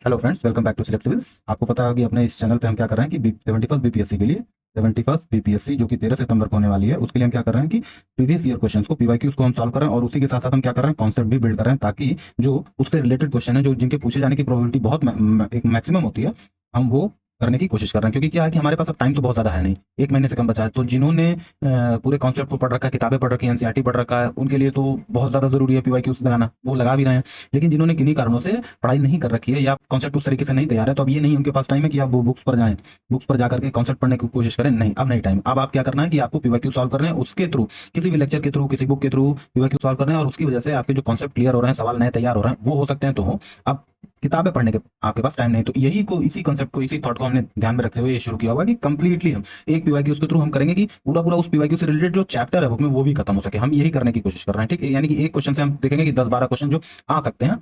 Hello friends, welcome back to Select Civils. आपको पता है कि अपने इस चैनल पे हम क्या कर रहे हैं कि 71st बीपीएससी के लिए 71st बीपीएससी जो कि 13 सितंबर को होने वाली है, उसके लिए हम क्या कर रहे हैं कि प्रीवियस ईयर क्वेश्चंस को पीवाईक्यूज को हम सॉल्व कर रहे हैं और उसी के साथ साथ हम क्या कर रहे हैं कॉन्सेप्ट भी बिल्ड कर रहे हैं, ताकि जो उससे रिलेटेड क्वेश्चन है जो जिनके पूछे जाने की प्रोबेबिलिटी बहुत एक मैक्सिमम होती है, हम वो करने की कोशिश कर रहे हैं। क्योंकि क्या है कि हमारे पास अब टाइम तो बहुत ज़्यादा है नहीं, एक महीने से कम बचा है। तो जिन्होंने पूरे कॉन्सेप्ट को पढ़ रखा है, किताबें पढ़ रखी है, एनसीईआरटी पढ़ रखा है, उनके लिए तो बहुत ज़्यादा ज़रूरी है पीवाईक्यूज लगाना, वो लगा भी रहे हैं। लेकिन जिन्होंने किन्हीं कारणों से पढ़ाई नहीं कर रखी है या कॉन्सेप्ट उस तरीके से नहीं तैयार है, तो अब ये नहीं उनके पास टाइम है कि आप वो बुक्स पर जाएं, बुक्स पर जाकर के कॉन्सेप्ट पढ़ने की कोशिश करें। नहीं, अब नहीं टाइम। अब आप क्या करना है कि आपको पीवाईक्यू सॉल्व करना है, उसके थ्रू किसी भी लेक्चर के थ्रू, किसी बुक के थ्रू पीवाईक्यू सॉल्व करना है, और उसकी वजह से आपके जो कॉन्सेप्ट क्लियर हो रहे हैं, सवाल नए तैयार हो रहे हैं, वो हो सकते हैं। तो हो अब किताबें पढ़ने के आपके पास टाइम नहीं, तो यही को इसी कॉन्सेप्ट को, इसी थॉट को हमने ध्यान में रखते हुए ये शुरू किया हुआ कि कंप्लीटली हम एक पीवाईक्यू के थ्रू हम करेंगे कि पूरा पूरा उस पीवाईक्यू से रिलेटेड जो चैप्टर है बुक में वो भी खत्म हो सके। हम यही करने की कोशिश कर रहे हैं, ठीक है। यानी कि एक क्वेश्चन से हम देखेंगे कि 10-12 क्वेश्चन जो आ सकते हैं,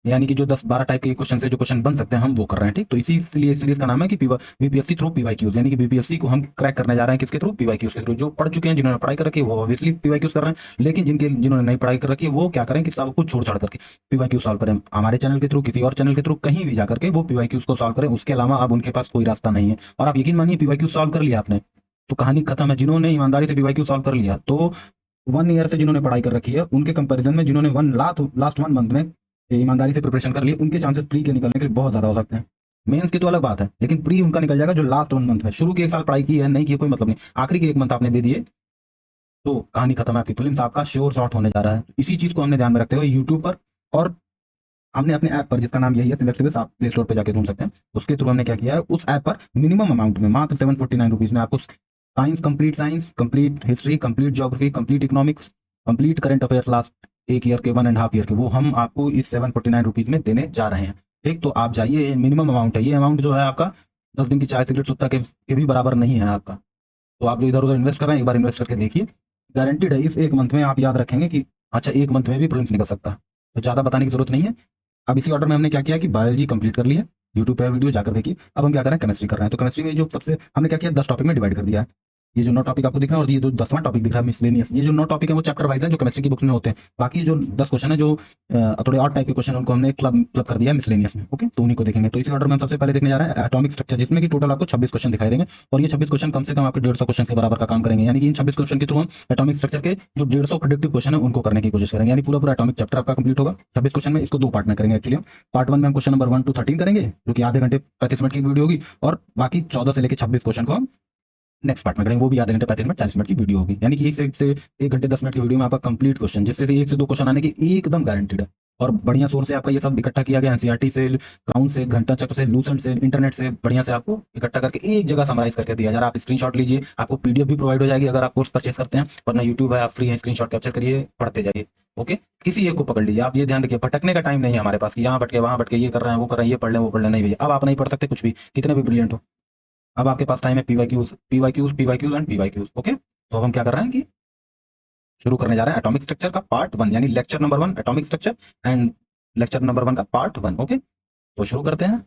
यानी कि जो 10-12 टाइप के क्वेश्चन से जो क्वेश्चन बन सकते हैं, हम वो कर रहे हैं, ठीक। तो इसी इसलिए सीरीज का नाम है कि बीपीएससी थ्रू पीवाईक्यूज, यानी कि बीपीएससी को हम क्रैक करने जा रहे हैं किसके थ्रू, पीवाईक्यूज के थ्रू। जो पढ़ चुके हैं, जिन्होंने पढ़ाई कर रखी है, वो ऑब्वियसली पीवाईक्यूज कर रहे हैं, लेकिन जिन्होंने नहीं पढ़ाई कर रखी है, वो क्या करें कि सब कुछ छोड़ छाड़ करके पीवाईक्यू सॉल्व करें। हमारे चैनल के थ्रू, किसी और चैनल के थ्रू, कहीं भी जाकर के वो पीवाईक्यूज को सॉल्व करें। उसके अलावा अब उनके पास कोई रास्ता नहीं है। और आप यकीन मानिए, पीवाईक्यू सॉल्व कर लिया आपने तो कहानी खत्म है। जिन्होंने ईमानदारी से पीवाईक्यू सॉल्व कर लिया, तो 1 ईयर से जिन्होंने पढ़ाई कर रखी है, उनके कंपैरिजन में जिन्होंने लास्ट 1 मंथ में ईमानदारी से प्रिपरेशन कर लिए, उनके चांसेस प्री के निकलने के लिए बहुत ज़्यादा हो सकते हैं। मेंस की तो अलग बात है, लेकिन प्री उनका निकल जाएगा जो लास्ट 1 मंथ में। शुरू के 1 साल पढ़ाई की है, नहीं की, कोई मतलब नहीं। आखिरी के 1 मंथ आपने दे दिए तो कहानी खत्म है आपकी। प्रीलिम्स आपका श्योर शॉट होने जा रहा है। इसी चीज़ को हमने ध्यान में रखते हुए यूट्यूब पर और हमने अपने ऐप पर, जिसका नाम यही है सिलेक्ट सिविल्स, आप प्ले स्टोर पर जाकर ढूंढ सकते हैं, उसके थ्रू हमने क्या किया है, उस ऐप पर मिनिमम अमाउंट में मात्र 749 रुपीज़ में आपको science, complete history, complete geography, complete economics, complete current affairs last 1 year के, 1.5 ईयर के, वो हम आपको इस 749 रुपीज़ में देने जा रहे हैं, ठीक। तो आप जाइए, ये मिनिमम अमाउंट है। ये अमाउंट जो है आपका 10 दिन की चाय सिगरेट सुट्टा के भी बराबर नहीं है आपका। तो आप जो इधर उधर इन्वेस्ट कर रहे हैं, एक बार इन्वेस्ट करके देखिए, गारंटीड है इस 1 मंथ में आप याद रखेंगे कि अच्छा 1 मंथ में भी प्रीलिम्स निकल सकता है। तो ज़्यादा बताने की जरूरत नहीं है। अब इसी ऑर्डर में हमने क्या किया कि बायोलॉजी कंप्लीट कर लिया, यूट्यूब पे वीडियो जाकर देखिए। अब हम क्या कर रहे हैं, केमिस्ट्री कर रहे हैं। तो केमिस्ट्री में जो सबसे हमने क्या किया, 10 टॉपिक में डिवाइड कर दिया है। ये जो 9 टॉपिक आपको दिख रहा है और ये जो 10वां टॉपिक दिख रहा है मिसलेनियस, ये जो 9 टॉपिक है वो चैप्टर वाइज है, जो केमिस्ट्री की बुक्स में होते हैं। बाकी जो 10 क्वेश्चन है, जो थोड़े और टाइप के क्वेश्चन, उनको हमने क्लब क्लब कर दिया है मिसलेनियस में, ओके। तो उन्हीं को देखेंगे। तो इसी ऑर्डर में हम सबसे पहले देखने जा रहे हैं एटॉमिक स्ट्रक्चर, जिसमें कि टोटल आपको 26 क्वेश्चन दिखाई देंगे, और ये 26 क्वेश्चन कम से कम आपके 150 क्वेश्चन के बराबर का काम करेंगे। यानी कि इन 26 क्वेश्चन के थ्रू हम एटॉमिक स्ट्रक्चर के जो 150 प्रेडिक्टिव क्वेश्चन है उनको करने की कोशिश करेंगे। यानी पूरा पूरा एटॉमिक चैप्टर आपका कंप्लीट होगा 26 क्वेश्चन में। इसको 2 पार्ट में करेंगे एक्चुअली। हम पार्ट 1 में हम क्वेश्चन नंबर 1 to 13 करेंगे, जो कि आधे घंटे 35 मिनट की वीडियो होगी, और बाकी 14 से लेकर 26 क्वेश्चन को हम नेक्स्ट पार्ट में करेंगे, वो भी आधे घंटे 35 मिनट 40 मिनट की वीडियो होगी। यानी कि एक से 1 घंटे 10 मिनट की वीडियो में आपका कंप्लीट क्वेश्चन, जिससे से 1 से 2 क्वेश्चन आने की एकदम गारंटीड है। और बढ़िया सोर्स से आपका ये सब इकट्ठा किया गया, एनसीईआरटी से, क्राउन से, घंटा चक्र से, लूसेंट से, इंटरनेट से बढ़िया से आपको इकट्ठा करके एक जगह समराइज करके दिया जा रहा है। आप स्क्रीनशॉट लीजिए, आपको पीडीएफ भी प्रोवाइड हो जाएगी अगर आप कोर्स परचेस करते हैं, वरना यूट्यूब है, आप फ्री है, स्क्रीनशॉट कैप्चर करिए, पढ़ते जाइए, ओके। किसी एक को पकड़ लीजिए। आप ये ध्यान रखिए, भटकने का टाइम नहीं है हमारे पास कि यहाँ भटके वहाँ भटके, ये कर रहे हैं वो कर रहे हैं, ये पढ़ लें वो पढ़ लें, नहीं भैया। अब आप नहीं पढ़ सकते कुछ भी, कितने भी ब्रिलियंट हो। अब आपके पास टाइम है पीवाईक्यूज एंड पीवाईक्यूज, ओके। तो अब हम क्या कर रहे हैं कि शुरू करने जा रहे हैं एटॉमिक स्ट्रक्चर का पार्ट 1, यानी lecture number 1 atomic structure and lecture number 1 का पार्ट 1, ओके। तो शुरू करते हैं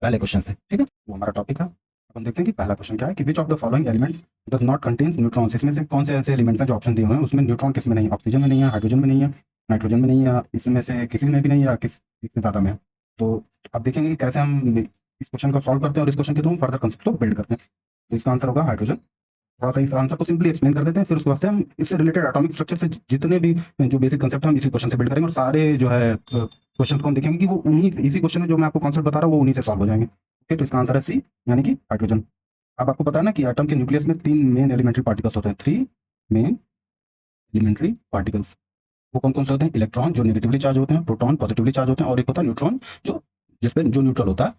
पहले क्वेश्चन से, ठीक है। वो हमारा टॉपिक है। अपन देखते हैं कि पहला क्वेश्चन क्या है कि विच of the following elements does not contains neutrons. इसमें से कौन से ऐसे एलिमेंट्स हैं जो ऑप्शन दिए हुए हैं उसमें न्यूट्रॉन किस में नहीं है। ऑक्सीजन में नहीं है, हाइड्रोजन में नहीं है, नाइट्रोजन में नहीं है, इसमें से किसी में भी नहीं है, या किससे ज़्यादा में है। तो अब देखेंगे कि कैसे हम इस क्वेश्चन को सॉल्व करते हैं और इस क्वेश्चन के थ्रू हम फर्दर कंसेप्ट को बिल्ड करते हैं। तो इसका आंसर होगा हाइड्रोजन। थोड़ा सा इस आंसर को सिंपली एक्सप्लेन कर देते हैं, फिर उसके बाद से हम इससे रिलेटेड एटॉमिक स्ट्रक्चर से जितने भी जो बेसिक कंसेप्ट हम इसी क्वेश्चन से बिल्ड करेंगे, और सारे जो है क्वेश्चन को हम देखेंगे कि वो उन्हीं इसी क्वेश्चन में जो मैं आपको कॉन्सेप्ट बता रहा हूँ वो उन्हीं से सॉल्व हो जाएंगे, ओके। तो इसका आंसर है सी, यानी कि हाइड्रोजन। अब आपको पता है ना कि एटम के न्यूक्लियस में 3 मेन एलिमेंट्री पार्टिकल्स होते हैं, 3 मेन एलिमेंट्री पार्टिकल्स। वो कौन कौन से होते हैं? इलेक्ट्रॉन जो नेगेटिवली चार्ज होते हैं, प्रोटॉन पॉजिटिवली चार्ज होते हैं, और एक होता है न्यूट्रॉन जो जिसपे जो न्यूट्रल होता है।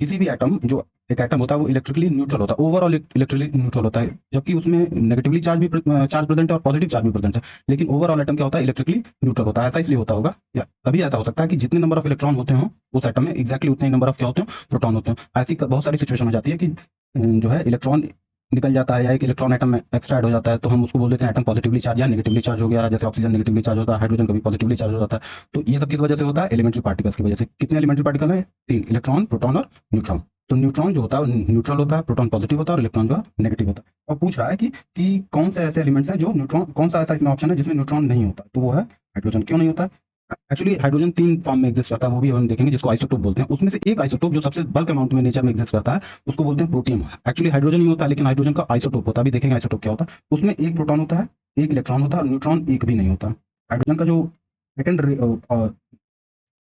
किसी भी एटम, जो एक एटम होता है वो इलेक्ट्रिकली न्यूट्रल होता है, ओवरऑल इलेक्ट्रिकली न्यूट्रल होता है, जबकि उसमें नेगेटिवली चार्ज प्रेजेंट है और पॉजिटिव चार्ज भी प्रेजेंट है। लेकिन ओवरऑल एटम क्या होता है? इलेक्ट्रिकली न्यूट्रल होता है। ऐसा इसलिए होता होगा, या तभी ऐसा हो सकता है कि जितने नंबर ऑफ इलेक्ट्रॉन होते हो उस एटम में, एक्जैक्टली उतने नंबर ऑफ क्या होते हैं? प्रोटॉन होते हैं। ऐसी बहुत सारी सिचुएशन हो जाती है कि जो है इलेक्ट्रॉन निकल जाता है, या एक इलेक्ट्रॉन एटम में एक्स्ट्रा ऐड हो जाता है, तो हम उसको बोल देते हैं एटम पॉजिटिवली चार्ज या नेगेटिवली चार्ज हो गया। जैसे ऑक्सीजन नेगेटिवली चार्ज होता है, हाइड्रोजन कभी पॉजिटिवली चार्ज हो जाता है। तो ये सब किस वजह से होता है? एलिमेंट्री पार्टिकल्स की वजह से। कितने एलिमेंट्री पार्टिकल है? 3, इलेक्ट्रॉन, प्रोटॉन और न्यूट्रॉन। तो न्यूट्रॉन जो होता है न्यूट्रल होता है, प्रोटॉन पॉजिटिव होता है और इलेक्ट्रॉन जो है नेगेटिव होता है। और पूछ रहा है कि कौन से ऐसे एलिमेंट्स हैं जो न्यूट्रॉन, कौन सा ऐसा इसमें ऑप्शन है जिसमें न्यूट्रॉन नहीं होता, तो वो है हाइड्रोजन। क्यों नहीं होता? एक्चुअली हाइड्रोजन 3 फॉर्म में एग्जिस्ट करता है, वो भी हम देखेंगे, जिसको आइसोटोप बोलते हैं। उसमें से एक आइसोटोप जो सबसे बल्क अमाउंट में नेचर में एग्जिस्ट करता है उसको बोलते हैं प्रोटियम। एक्चुअली हाइड्रोजन नहीं होता, लेकिन हाइड्रोजन का आइसोटोप होता है। अभी देखेंगे आइसोटोप क्या होता है। उसमें एक प्रोटॉन होता है, एक इलेक्ट्रॉन होता है, और न्यूट्रॉन एक भी नहीं होता। हाइड्रोजन का जो सेकेंड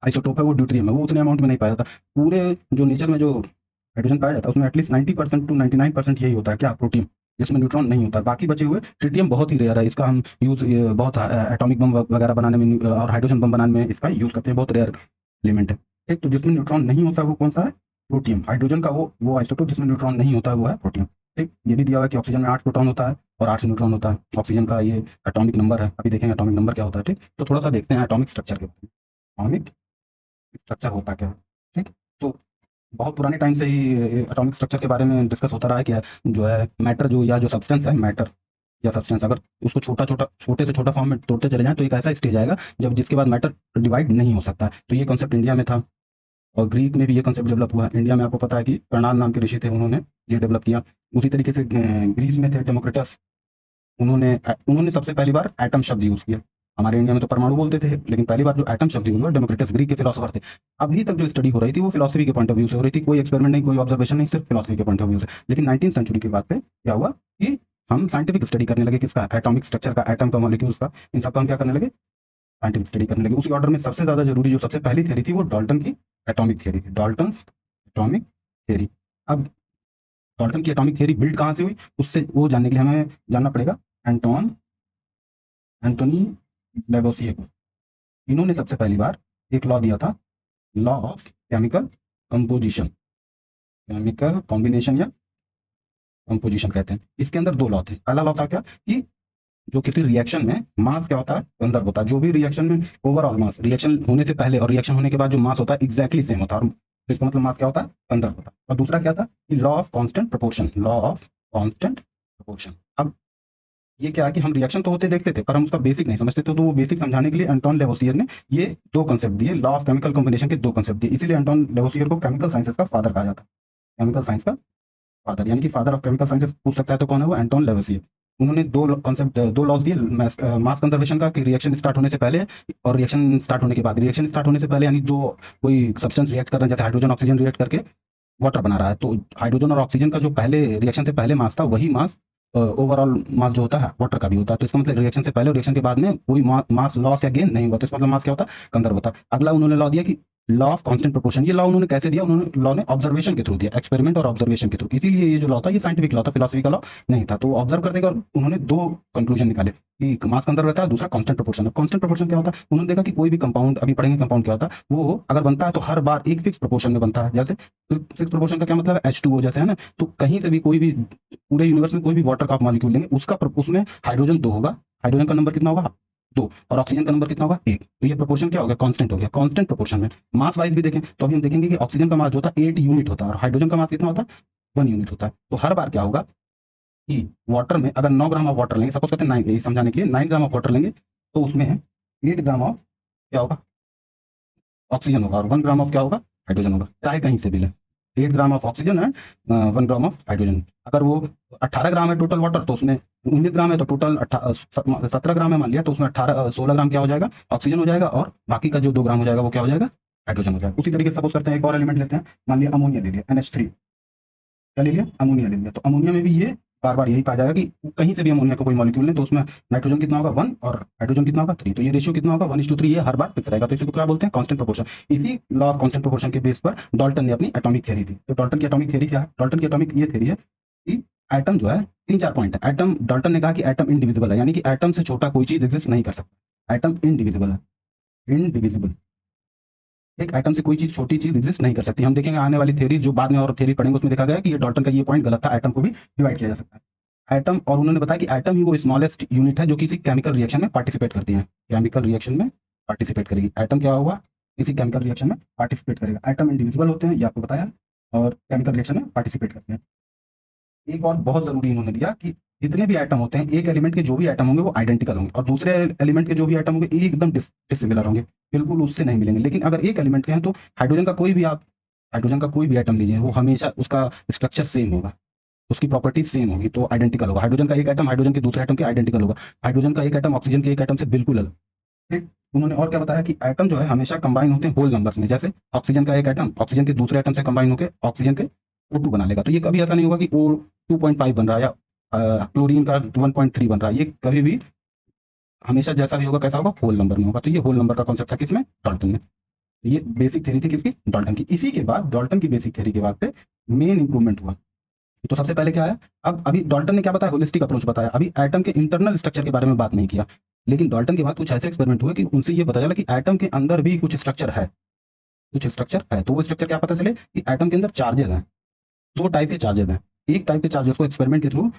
आइसोटोप है वो ड्यूटेरियम है, वो उतने अमाउंट में नहीं पाया जाता। पूरे जो नेचर में जो हाइड्रोजन पाया जाता है उसमें एटलीस्ट 90% टू 99% यही होता है, क्या, प्रोटियम, जिसमें न्यूट्रॉन नहीं होता। बाकी बचे हुए ट्रिटियम बहुत ही रेयर है, इसका हम यूज बहुत एटॉमिक बम वगैरह बनाने में और हाइड्रोजन बम बनाने में इसका यूज करते हैं, बहुत रेयर एलिमेंट है। ठीक, तो जिसमें न्यूट्रॉन नहीं होता वो कौन सा है, प्रोटियम। हाइड्रोजन का वो आइसोटोप जिसमें न्यूट्रॉन नहीं होता है वो है प्रोटियम। ठीक, ये भी दिया हुआ है कि ऑक्सीजन में 8 प्रोटॉन होता है और 8 न्यूट्रॉन होता है। ऑक्सीजन का ये एटॉमिक नंबर है, अभी देखेंगे एटॉमिक नंबर क्या होता है। ठीक, तो थोड़ा सा देखते हैं एटॉमिक स्ट्रक्चर के बारे में। एटॉमिक स्ट्रक्चर होता क्या है। ठीक, तो बहुत पुराने टाइम से ही एटॉमिक स्ट्रक्चर के बारे में डिस्कस होता रहा है कि जो है मैटर जो या जो सब्सटेंस है, मैटर या सब्सटेंस, अगर उसको छोटे से छोटा फॉर्म में तोड़ते चले जाएं तो एक ऐसा स्टेज आएगा जब जिसके बाद मैटर डिवाइड नहीं हो सकता। तो ये कॉन्सेप्ट इंडिया में था और ग्रीक में भी ये कॉन्सेप्ट डेवलप हुआ। इंडिया में आपको पता है कि कर्णाल नाम के ऋषि थे, उन्होंने ये डेवलप किया। उसी तरीके से ग्रीस में थे डेमोक्रिटस, उन्होंने उन्होंने सबसे पहली बार एटम शब्द यूज किया। हमारे इंडिया में तो परमाणु बोलते थे, लेकिन पहली बार जो एटम शब्द यूज हुआ डेमोक्रिटस ग्रीक के फिलोसोफर थे। अभी तक जो स्टडी हो रही थी वो फिलोसफी के पॉइंट ऑफ व्यू से हो रही थी, कोई एक्सपेरिमेंट नहीं, कोई ऑब्जर्वेशन नहीं, सिर्फ फिलोसफी के पॉइंट ऑफ व्यू से। लेकिन 19th सेंचुरी के बाद पे क्या हुआ कि हम साइंटिफिक स्टडी करने लगे, किसका, एटॉमिक स्ट्रक्चर का, एटम का, मॉलिक्यूल्स का, इन सब का हम क्या करने लगे, साइंटिफिक स्टडी करने लगे। उसी ऑर्डर में सबसे ज्यादा जरूरी जो सबसे पहली थ्योरी थी वो डाल्टन की एटॉमिक थ्योरी थी, डाल्टन एटॉमिक थ्योरी। अब डाल्टन की एटॉमिक थ्योरी बिल्ड कहाँ से हुई, उससे वो जानने के लिए हमें जानना पड़ेगा एंटोनी लेवोसियर को। इन्होंने सबसे पहली बार एक लॉ दिया था, law of chemical composition, chemical combination या कंपोजिशन कहते हैं। इसके अंदर दो लॉ थे। पहला लॉ था क्या कि जो किसी रिएक्शन में मास क्या होता है, कंजर्व होता है। जो भी रिएक्शन में ओवरऑल मास, रिएक्शन होने से पहले और रिएक्शन होने के बाद जो मास होता है एग्जैक्टली सेम होता है, और तो इसका मतलब मास क्या होता है, कंजर्व होता है। और दूसरा क्या था कि law of constant proportion, law of constant proportion. अब ये क्या है कि हम रिएक्शन तो होते देखते थे पर हम उसका बेसिक नहीं समझते थे, तो वो बेसिक समझाने के लिए एंटोन लेवोसियर ने ये दो कंसेप्ट दिए, लॉ ऑफ केमिकल कॉम्बिनेशन के दो कंसेप्ट दिए। इसीलिए एंटोन लेवोसियर को केमिकल साइंसेस का फादर कहा जाता है, केमिकल साइंस का फादर, यानी कि फादर ऑफ केमिकल साइंसेस पूछ सकता है तो कौन है वो, एंटोन लेवोसियर। उन्होंने दो कॉन्सेप्ट, दो लॉज दिए मास कंजर्वेशन का, कि रिएक्शन स्टार्ट होने से पहले और रिएक्शन स्टार्ट होने के बाद। रिएक्शन स्टार्ट होने से पहले यानी दो कोई सब्सटेंस रिएक्ट कर रहे हैं, जैसे हाइड्रोजन ऑक्सीजन रिएक्ट करके वाटर बना रहा है, तो हाइड्रोजन और ऑक्सीजन का जो पहले रिएक्शन से पहले मास था वही मास ओवरऑल मास जो होता है वाटर का भी होता है। तो इसका मतलब रिएक्शन से पहले और रिएक्शन के बाद में कोई मास लॉस या गेन नहीं हुआ, तो इसका मतलब मास क्या होता है, कंजर्व होता है। अगला उन्होंने लॉ दिया कि लॉ ऑफ कांस्टेंट प्रोपोर्शन। ये लॉ उन्होंने कैसे दिया, उन्होंने लॉ ने ऑब्जर्वेशन के थ्रू दिया, एक्सपेरिमेंट और ऑब्जर्वेशन के थ्रू। इसीलिए ये जो लॉ था ये साइंटिफिक लॉ था, फिलोसफी का लॉ नहीं था। तो वो ऑब्जर्व करते और उन्होंने दो कंक्लूजन निकाले कि मास कंजर्व रहता है, दूसरा कांस्टेंट प्रोपोर्शन। कांस्टेंट प्रोपोर्शन क्या होता है, उन्होंने देखा कि कोई भी कंपाउंड, अभी पढ़ेंगे कंपाउंड क्या होता है, वो अगर बनता है तो हर बार एक फिक्स प्रोपोर्शन में बनता है। जैसे फिक्स प्रोपोर्शन का क्या मतलब है, H2O जैसे, है ना। तो कहीं से भी कोई भी पूरे यूनिवर्स में कोई भी वाटर का मॉलिक्यूल लेंगे, उसका उसमें हाइड्रोजन 2 होगा, हाइड्रोजन का नंबर कितना होगा, 2, और ऑक्सीजन का नंबर कितना होगा, 1। तो ये प्रोपोर्शन क्या हो गया, कांस्टेंट हो गया। कांस्टेंट प्रोपोर्शन में मास वाइज भी देखें तो अभी हम देखेंगे कि ऑक्सीजन का मास जो होता है 8 यूनिट होता है और हाइड्रोजन का मास कितना होता है, 1 यूनिट होता है। तो हर बार क्या होगा कि वाटर में अगर 9 ग्राम ऑफ वाटर लेंगे, सपोज करते हैं 9, समझाने के लिए 9 ग्राम ऑफ वाटर लेंगे, तो उसमें 8 ग्राम ऑफ क्या होगा, ऑक्सीजन होगा, और 1 ग्राम ऑफ क्या होगा, हाइड्रोजन होगा। चाहे कहीं से भी लें, 8 gram of oxygen and 1 gram of hydrogen. अगर वो 18 ग्राम है टोटल वाटर, तो उसमें 19 ग्राम है, तो टोटल 17 ग्राम है मान लिया, तो उसमें 16 ग्राम क्या हो जाएगा, ऑक्सीजन हो जाएगा, और बाकी का जो 2 ग्राम हो जाएगा वो क्या हो जाएगा, हाइड्रोजन हो जाएगा। उसी तरीके से सपोज करते हैं एक और एलिमेंट लेते हैं, मान लिया अमोनिया ले लिया, NH3, क्या ले लिया, अमोनिया ले लिया। तो अमोनिया में भी ये बार बार यही पाया जाएगा कि कहीं से भी अमोनिया का कोई मॉलिक्यूल लें तो उसमें नाइट्रोजन कितना होगा, 1, और हाइड्रोजन कितना होगा, 3। तो ये रेशियो कितना होगा, 1:3। ये हर बार फिक्स रहेगा। तो इसी को क्या बोलते हैं, कांस्टेंट प्रोपोर्शन। इसी लॉ ऑफ कांस्टेंट प्रोपोर्शन के बेस पर डाल्टन ने अपनी एटॉमिक थ्योरी दी। तो डाल्टन की एटॉमिक थ्योरी क्या है, डाल्टन की एटॉमिक ये थ्योरी है कि एटम जो है 3-4 पॉइंट है। एटम, डाल्टन ने कहा कि एटम इनडिविजिबल है, यानी कि एटम से छोटा कोई चीज एग्जिस्ट नहीं कर सकता। एटम इनडिविजिबल है, इनडिविजिबल। एक एटम से कोई चीज, छोटी चीज एग्जिस्ट नहीं कर सकती। हम देखेंगे आने वाली थ्योरी जो बाद में और थ्योरी पढ़ेंगे उसमें देखा गया कि ये डाल्टन का ये पॉइंट गलत था, एटम को भी डिवाइड किया जा सकता है एटम। और उन्होंने बताया कि एटम ही वो स्मॉलेस्ट यूनिट है जो किसी केमिकल रिएक्शन में पार्टिसिपेट करती है, केमिकल रिएक्शन में पार्टिसिपेट करेगी। एटम क्या होगा, किसी केमिकल रिएक्शन में पार्टिसिपेट करेगा। एटम इंडिविजुअल होते हैं, ये आपको बताया, और केमिकल रिएक्शन में पार्टिसिपेट करते हैं। एक और बहुत जरूरी इन्होंने दिया कि जितने भी एटम होते हैं, एक एलिमेंट के जो भी एटम होंगे वो आइडेंटिकल होंगे, और दूसरे एलिमेंट के जो भी एटम होंगे एकदम डिसिमिलर होंगे, बिल्कुल उससे नहीं मिलेंगे। लेकिन अगर एक एलिमेंट के हैं तो हाइड्रोजन का कोई भी आप हाइड्रोजन का कोई भी एटम लीजिए, वो हमेशा उसका स्ट्रक्चर सेम होगा, उसकी प्रॉपर्टी सेम होगी, तो आइडेंटिकल होगा। हाइड्रोजन का एक एटम हाइड्रोजन के दूसरे एटम के आइडेंटिकल होगा। हाइड्रोजन का एक एटम ऑक्सीजन के एक एटम से बिल्कुल अलग। ठीक, उन्होंने और क्या बताया कि एटम जो है हमेशा कंबाइन होते हैं होल नंबर्स में। जैसे ऑक्सीजन का एक एटम ऑक्सीजन के दूसरे एटम से कंबाइन होकर ऑक्सीजन के O2 बना लेगा, तो ये कभी ऐसा नहीं होगा कि O2.5 बन रहा है या क्लोरीन का 1.3 बन रहा है। ये कभी भी हमेशा जैसा भी होगा कैसा होगा, होल नंबर में होगा। तो ये होल नंबर का कॉन्सेप्ट था किसमें, डाल्टन में। ये बेसिक थ्योरी थी किसकी, डाल्टन की। इसी के बाद डाल्टन की बेसिक थ्योरी के बाद से मेन इंप्रूवमेंट हुआ। तो सबसे पहले क्या है, अब अभी डाल्टन ने क्या बताया, होलिस्टिक अप्रोच बताया। अभी एटम के इंटरनल स्ट्रक्चर के बारे में बात नहीं किया, लेकिन डाल्टन के बाद कुछ ऐसे एक्सपेरिमेंट हुए कि उनसे ये पता चला कि एटम के अंदर भी कुछ स्ट्रक्चर है, कुछ स्ट्रक्चर है। तो वो स्ट्रक्चर क्या पता चले कि एटम के अंदर चार्जेस हैं, दो टाइप के चार्जेस हैं। एक टाइप के चार्जेस को एक्सपेरिमेंट के थ्रू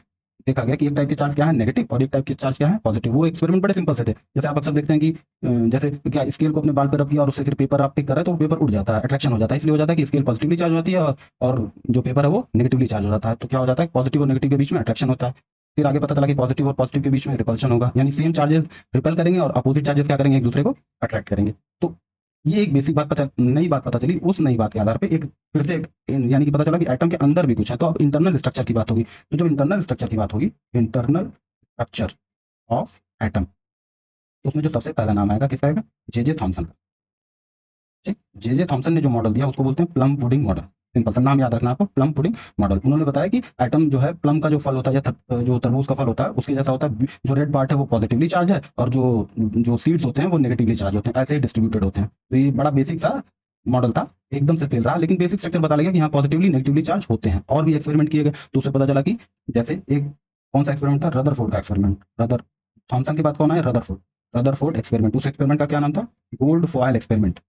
देखा गया कि एक टाइप के चार्ज क्या है नेगेटिव और एक टाइप के चार्ज क्या है पॉजिटिव। वो एक्सपेरिमेंट बड़े सिंपल से थे। जैसे आप अक्सर देखते हैं कि जैसे क्या स्केल को अपने बाल पे रख दिया और उससे फिर पेपर आप पिक कर रहे हैं तो वो पेपर उड़ जाता है, अट्रैक्शन हो जाता है। इसलिए हो जाता है कि स्केल पॉजिटिवली चार्ज होती है और जो पेपर है वो नेगेटिवली चार्ज हो जाता है। तो क्या हो जाता है, पॉजिटिव और नेगेटिव के बीच में अट्रैक्शन होता है। फिर आगे पता चला कि पॉजिटिव और पॉजिटिव के बीच में रिपल्शन होगा, यानी सेम चार्जेस रिपेल करेंगे और अपोजिट चार्जेस क्या करेंगे, एक दूसरे को अट्रैक्ट करेंगे। तो ये एक बेसिक बात नई बात पता चली। उस नई बात के आधार पे एक फिर से यानी कि पता चला कि एटम के अंदर भी कुछ है। तो अब इंटरनल स्ट्रक्चर की बात होगी। तो जब इंटरनल स्ट्रक्चर की बात होगी, इंटरनल स्ट्रक्चर ऑफ एटम, तो उसमें जो सबसे पहला नाम आएगा किसका आएगा, जे थॉमसन का। ठीक, जे थॉमसन ने जो मॉडल दिया उसको बोलते हैं प्लम पुडिंग मॉडल। सिंपल सा नाम याद रखना आपको, प्लम पुडिंग मॉडल। उन्होंने बताया कि एटम जो है प्लम का जो फल होता है या जो तरबूज का फल होता है उसके जैसा होता है। जो रेड पार्ट है वो पॉजिटिवली चार्ज है और जो जो सीड्स होते हैं वो नेगेटिवली चार्ज होते हैं, ऐसे ही डिस्ट्रीब्यूटेड होते हैं। तो ये बड़ा बेसिक सा मॉडल था, एकदम से फेल रहा, लेकिन बेसिक स्ट्रक्चर बता लगा कि हाँ पॉजिटिवली नेगेटिवली चार्ज होते हैं। और भी एक्सपेरिमेंट किए गए तो उससे पता चला कि जैसे एक कौन सा एक्सपेरिमेंट था, रदरफोर्ड का एक्सपेरिमेंट। रदर थॉमसन के बाद कौन आया, रदरफोर्ड। रदरफोर्ड एक्सपेरिमेंट, उस एक्सपेरिमेंट का क्या नाम था, gold foil experiment.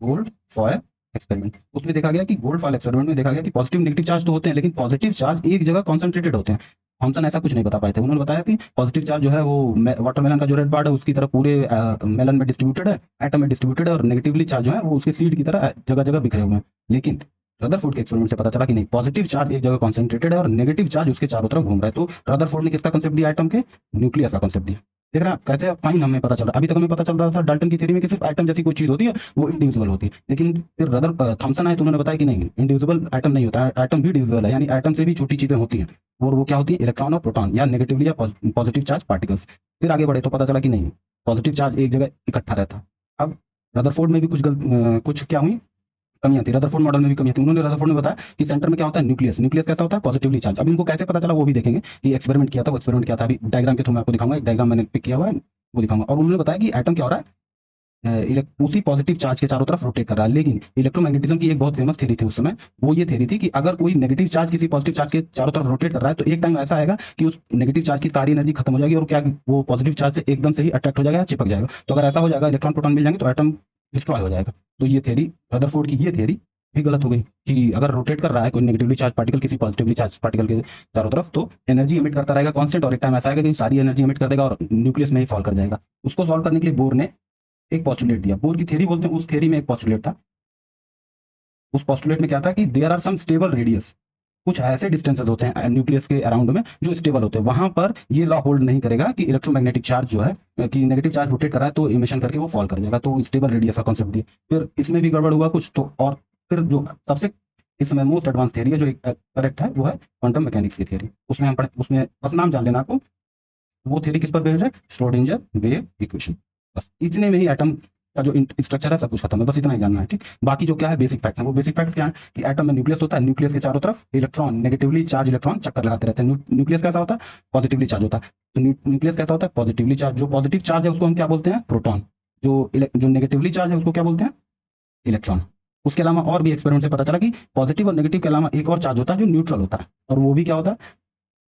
Gold foil experiment. उसमें देखा गया कि गोल्ड फॉयल एक्सपेरिमेंट में देखा गया कि पॉजिटिव नेगेटिव चार्ज तो होते हैं, लेकिन पॉजिटिव चार्ज एक जगह कॉन्सेंट्रेटेड होते हैं। थॉमसन ऐसा कुछ नहीं बता पाए थे। उन्होंने बताया कि पॉजिटिव चार्ज जो है वो वाटरमेलन का जो रेड पार्ट है उसकी तरह पूरे मेलन में डिस्ट्रीब्यूटेड है, एटम में डिस्ट्रीब्यूटेड है, और नेगेटिवली चार्ज जो है वो उसके सीड की तरह जगह जगह बिखरे हुए हैं। लेकिन रदरफोर्ड के एक्सपेरिमेंट से पता चला कि नहीं, पॉजिटिव चार्ज एक जगह कॉन्सेंट्रेटेड है और नेगेटिव चार्ज उसके चारों तरफ घूम रहा है। तो रदरफोर्ड ने किसका कंसेप्ट दिया, एटम के न्यूक्लियस का कंसेप्ट दिया। देख रहे हैं आप कैसे फाइन हमें पता चल रहा है। अभी तक हमें पता चल रहा था डाल्टन की थ्योरी में कि सिर्फ एटम जैसी कोई चीज होती है वो इंडिविजुअल होती है, लेकिन फिर रदर थॉमसन आए तो उन्होंने बताया कि नहीं, इंडिविजुअल एटम नहीं होता है, एटम भी डिविजिबल है, यानी एटम से भी छोटी चीजें होती हैं। और वो क्या होती है, इलेक्ट्रॉन और प्रोटॉन, या नेगेटिवली या पॉजिटिव चार्ज पार्टिकल्स। फिर आगे बढ़े तो पता चला कि नहीं, पॉजिटिव चार्ज एक जगह इकट्ठा रहता। अब रदरफोर्ड में भी कुछ क्या हुई, कमियां थी। रदरफोर्ड मॉडल में भी कमियां थी। उन्होंने रदरफोर्ड ने बताया कि सेंटर में क्या होता है, न्यूक्लियस। न्यूक्लियस कैसा होता है, पॉजिटिवली चार्ज। अब इनको कैसे पता चला वो भी देखेंगे कि एक्सपेरिमेंट किया था, वो एक्सपेरिमेंट किया था। अभी डायग्राम के थ्रू मैं आपको दिखाऊंगा, एक डायग्राम मैंने पिक किया हुआ है वो दिखाऊंगा। और उन्होंने बताया कि एटम क्या हो रहा है, उसी पॉजिटिव चार्ज के चारों तरफ रोटेट कर रहा है। लेकिन इलेक्ट्रोमैग्नेटिज्म की एक बहुत फेमस थ्योरी थी उस समय। वो ये थ्योरी थी कि अगर कोई नेगेटिव चार्ज किसी पॉजिटिव चार्ज के चारों तरफ रोटेट कर रहा है तो एक टाइम ऐसा आएगा कि उस नेगेटिव चार्ज की सारी एनर्जी खत्म हो जाएगी और क्या वो पॉजिटिव चार्ज से एकदम से ही अट्रैक्ट हो जाएगा, चिपक जाएगा। तो अगर ऐसा हो जाएगा, इलेक्ट्रॉन प्रोटॉन मिल जाएंगे तो एटम डिस्ट्रॉय हो जाएगा। तो ये थ्योरी, रदरफोर्ड की ये थ्योरी भी गलत हो गई कि अगर रोटेट कर रहा है कोई नेगेटिवली चार्ज पार्टिकल किसी पॉजिटिवली चार्ज पार्टिकल के चारों तरफ तो एनर्जी एमिट करता रहेगा कांस्टेंट, और एक टाइम ऐसा आएगा कि सारी एनर्जी एमिट कर देगा और न्यूक्लियस में ही फॉल कर जाएगा। उसको सॉल्व करने के लिए बोर ने एक पोस्टुलेट दिया। बोर की थ्योरी बोलते हैं, उस थ्योरी में एक पोस्टुलेट था। उस पोस्टुलेट में क्या था कि there are some stable radius, कुछ ऐसे डिस्टेंसेस होते हैं न्यूक्लियस के अराउंड में जो स्टेबल होते हैं। वहां पर ये लॉ होल्ड नहीं करेगा कि इलेक्ट्रोमैग्नेटिक चार्ज जो है कि नेगेटिव चार्ज रोटेट कर रहा है तो इमिशन करके वो फॉल कर जाएगा। तो स्टेबल रेडियस का कॉन्सेप्ट दिया। फिर इसमें भी गड़बड़ हुआ कुछ तो, और फिर जो सबसे इस समय मोस्ट एडवांस थ्योरी है जो करेक्ट है वो है क्वांटम मैकेनिक्स की थ्योरी। उसमें हम पढ़े, उसमें बस नाम जान लेना आपको। वो थ्योरी किस पर बेस्ड है, श्रोडिंगर वेव इक्वेशन। बस इतने में ही एटम का जो स्ट्रक्चर है सब कुछ खत्म है, बस इतना ही जानना है। ठीक, बाकी जो क्या है बेसिक फैक्ट्स हैं। वो बेसिक फैक्ट्स क्या है कि एटम में न्यूक्लियस होता है, न्यूक्लियस के चारों तरफ इलेक्ट्रॉन, नेगेटिवली चार्ज इलेक्ट्रॉन चक्कर लगाते रहते हैं। न्यूक्लियस कैसा होता है, पॉजिटिवली चार्ज होता है। तो न्यूक्लियस कैसा होता है, पॉजिटिवली चार्ज। जो पॉजिटिव चार्ज है उसको हम क्या बोलते हैं, प्रोटॉन। जो नेगेटिवली चार्ज है उसको क्या बोलते हैं, इलेक्ट्रॉन। उसके अलावा और भी एक्सपेरिमेंट से पता चला कि पॉजिटिव और नेगेटिव के अलावा एक और चार्ज होता है जो न्यूट्रल होता है, और वो भी क्या होता है,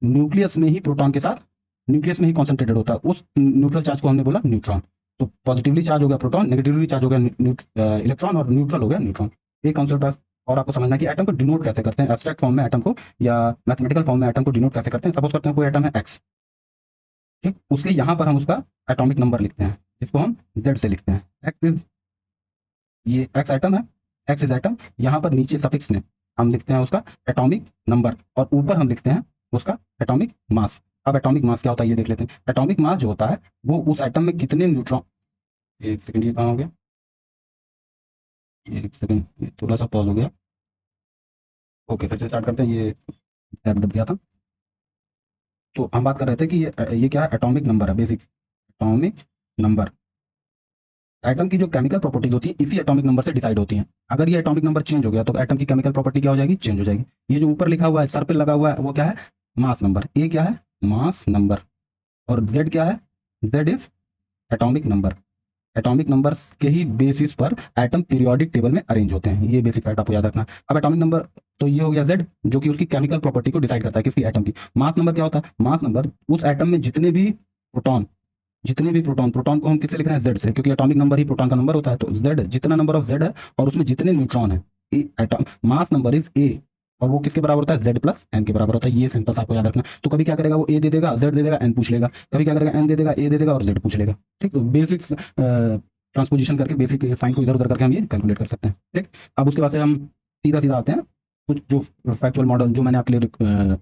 न्यूक्लियस में ही प्रोटॉन के साथ न्यूक्लियस में ही कॉन्सेंट्रेटेड होता है। उस न्यूट्रल चार्ज को हमने बोला न्यूट्रॉन। तो पॉजिटिवली चार्ज हो गया प्रोटॉन, नेगेटिवली चार्ज हो गया इलेक्ट्रॉन, और न्यूट्रल हो गया न्यूट्रॉन। एक कॉन्सेप्ट बस और आपको समझना है कि एटम को डिनोट कैसे करते हैं, एब्स्ट्रैक्ट फॉर्म में एटम को या मैथमेटिकल फॉर्म में एटम को डिनोट कैसे करते हैं। सपोज करते हैं कोई एटम है एक्स, ठीक, उसके यहाँ पर हम उसका एटॉमिक नंबर लिखते हैं जिसको हम जेड से लिखते हैं। एक्स इज, ये एक्स एटम है, एक्स इज एटम। यहाँ पर नीचे सफिक्स में हम लिखते हैं उसका एटॉमिक नंबर, और ऊपर हम लिखते हैं उसका एटॉमिक मास। अब एटॉमिक मास क्या होता है ये देख लेते हैं। एटॉमिक मास जो होता है वो उस एटम में कितने न्यूट्रॉन, एक सेकंड ये कहाँ हो गया, एक सेकंड ये थोड़ा सा पॉज हो गया। ओके, फिर से स्टार्ट करते हैं, ये टैब दब गया था। तो हम बात कर रहे थे कि ये क्या है, एटॉमिक नंबर है, बेसिक एटॉमिक नंबर। एटम की जो केमिकल प्रॉपर्टीज होती है इसी एटॉमिक नंबर से डिसाइड होती हैं। अगर ये एटॉमिक नंबर चेंज हो गया तो एटम की केमिकल प्रॉपर्टी क्या हो जाएगी, चेंज हो जाएगी। ये जो ऊपर लिखा हुआ है सर पे लगा हुआ है वो क्या है, मास नंबर। ए क्या है, मास नंबर। और जेड क्या है, Z is atomic number. Atomic numbers के ही बेसिस पर एटम पीरियोडिक टेबल में अरेंज होते हैं। ये बेसिक फैक्ट आपको याद रखना। अब एटॉमिक नंबर तो ये हो गया जेड, जो कि उसकी केमिकल प्रॉपर्टी को डिसाइड करता है किसी एटम की। मास नंबर क्या होता है, मास नंबर उस एटम में जितने भी प्रोटॉन को हम किससे लिख रहे हैं, जेड से, क्योंकि एटॉमिक नंबर ही प्रोटॉन का नंबर होता है। तो जेड, जितना नंबर ऑफ जेड है और उसमें जितने न्यूट्रॉन है, atom mass number is a, और वो किसके बराबर होता है, जेड प्लस एन के बराबर होता है। ये सिंपल आपको याद रखना। तो कभी क्या करेगा वो ए दे देगा, जेड दे देगा, एन पूछ लेगा। कभी क्या करेगा, एन दे देगा, ए दे देगा और जेड पूछ लेगा। ठीक, तो बेसिक्स ट्रांसपोजिशन करके बेसिक साइन को इधर उधर करके हम ये कैलकुलेट कर सकते हैं। ठीक, अब उसके बाद से हम सीधा सीधा आते हैं कुछ जो फैक्चुअल मॉडल जो मैंने आपके लिए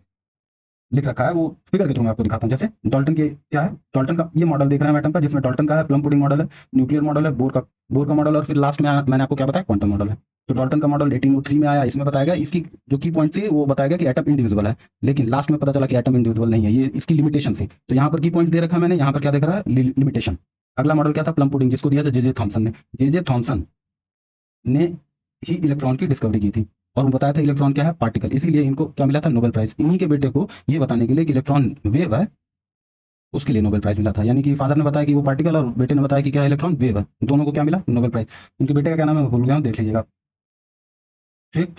लिख रखा है वो फिगर के थ्रू मैं आपको दिखाता हूँ। जैसे डॉल्टन के क्या है, डॉल्टन का ये मॉडल देख रहे हैं एटम का, जिसमें डॉल्टन का है, प्लम पुडिंग मॉडल है, न्यूक्लियर मॉडल है, बोर का मॉडल, और फिर लास्ट में मैंने आपको क्या बताया, क्वांटम मॉडल है। तो डॉल्टन का मॉडल 1803 में आया। इसमें बताया गया, इसकी जो की पॉइंट थी वो बताया गया कि एटम इंडिविजुअल है, लेकिन लास्ट में पता चला कि एटम इंडिविजुअल नहीं है, ये इसकी लिमिटेशन थी। तो यहाँ पर की पॉइंट दे रखा है मैंने, यहाँ पर क्या देख रहा है, लिमिटेशन। अगला मॉडल क्या था, प्लम पुडिंग, जिसको दिया था जे जे थॉमसन ने। जे थॉमसन ने ही इलेक्ट्रॉन की डिस्कवरी की थी और वो बताया था इलेक्ट्रॉन क्या है, पार्टिकल। इसीलिए इनको क्या मिला था, नोबेल प्राइज। इन्हीं के बेटे को ये बताने के लिए कि इलेक्ट्रॉन वेव है, उसके लिए नोबेल प्राइज मिला था। यानी कि फादर ने बताया कि वो पार्टिकल और बेटे ने बताया कि क्या इलेक्ट्रॉन वेव है, दोनों को क्या मिला, नोबेल प्राइज। उनके बेटे का क्या नाम है, भूल गया हूं, देख लीजिएगा। ठीक,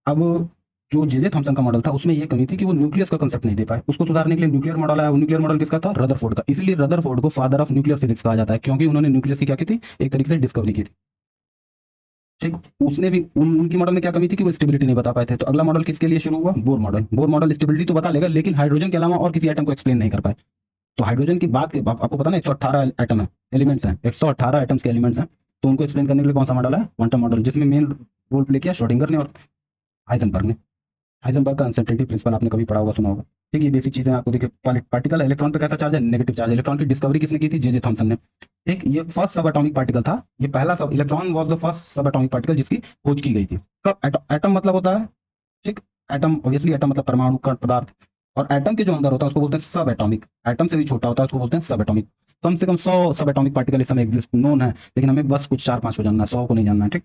अब जो जे थॉमसन का मॉडल था उसमें ये कमी थी कि वो न्यूक्लियस का कंसेप्ट नहीं दे पाए। उसको सुधारने के लिए न्यूक्लियर मॉडल आया। वो न्यूक्लियर मॉडल किसका था, रदरफोर्ड का। इसीलिए रदरफोर्ड को फादर ऑफ न्यूक्लियर फिजिक्स कहा जाता है, क्योंकि उन्होंने न्यूक्लियस की क्या की थी, एक तरीके से डिस्कवरी की थी। ठीक, उसने भी उनकी मॉडल में क्या कमी थी कि वो स्टेबिलिटी नहीं बता पाए थे। तो अगला मॉडल किसके लिए शुरू हुआ, Bohr model. Bohr model stability तो बता लेगा, लेकिन हाइड्रोजन के अलावा और किसी एटम को एक्सप्लेन नहीं कर पाए। तो हाइड्रोजन की बात के आपको पता ना 118 एटम है, एलिमेंट्स हैं, 118 एटम्स के एलिमेंट्स हैं। तो उनको एक्सप्लेन करने के लिए कौन सा मॉडल है, क्वांटम मॉडल, जिसमें मेन रोल प्ले किया श्रोडिंगर ने और हाइजेनबर्ग ने। हाइजेनबर्ग का अनसर्टेनिटी प्रिंसिपल आपने कभी पढ़ा होगा, सुना होगा। ठीक, ये बेसिक चीजें आपको देखिए। पार्टिकल इलेक्ट्रॉन पे कैसा चार्ज है, नेगेटिव चार्ज। इलेक्ट्रॉन की डिस्कवरी किसने की थी, जे थॉमसन ने। एक ये फर्स्ट सब एटॉमिक पार्टिकल था, ये पहला सब, इलेक्ट्रॉन वाज द फर्स्ट सब एटॉमिक पार्टिकल जिसकी खोज की गई थी। कब, एटम मतलब होता है, ठीक, एटम ऑब्वियसली, एटम मतलब परमाणु कण पदार्थ, और एटम के जो अंदर होता है उसको बोलते हैं सब एटॉमिक। एटम से भी छोटा होता है उसको बोलते हैं सब एटॉमिक। कम से कम 100 सब एटॉमिक पार्टिकल इस समय एग्जिस्ट नोन है, लेकिन हमें बस कुछ 4-5 को जानना है, 100 को नहीं जानना है। ठीक,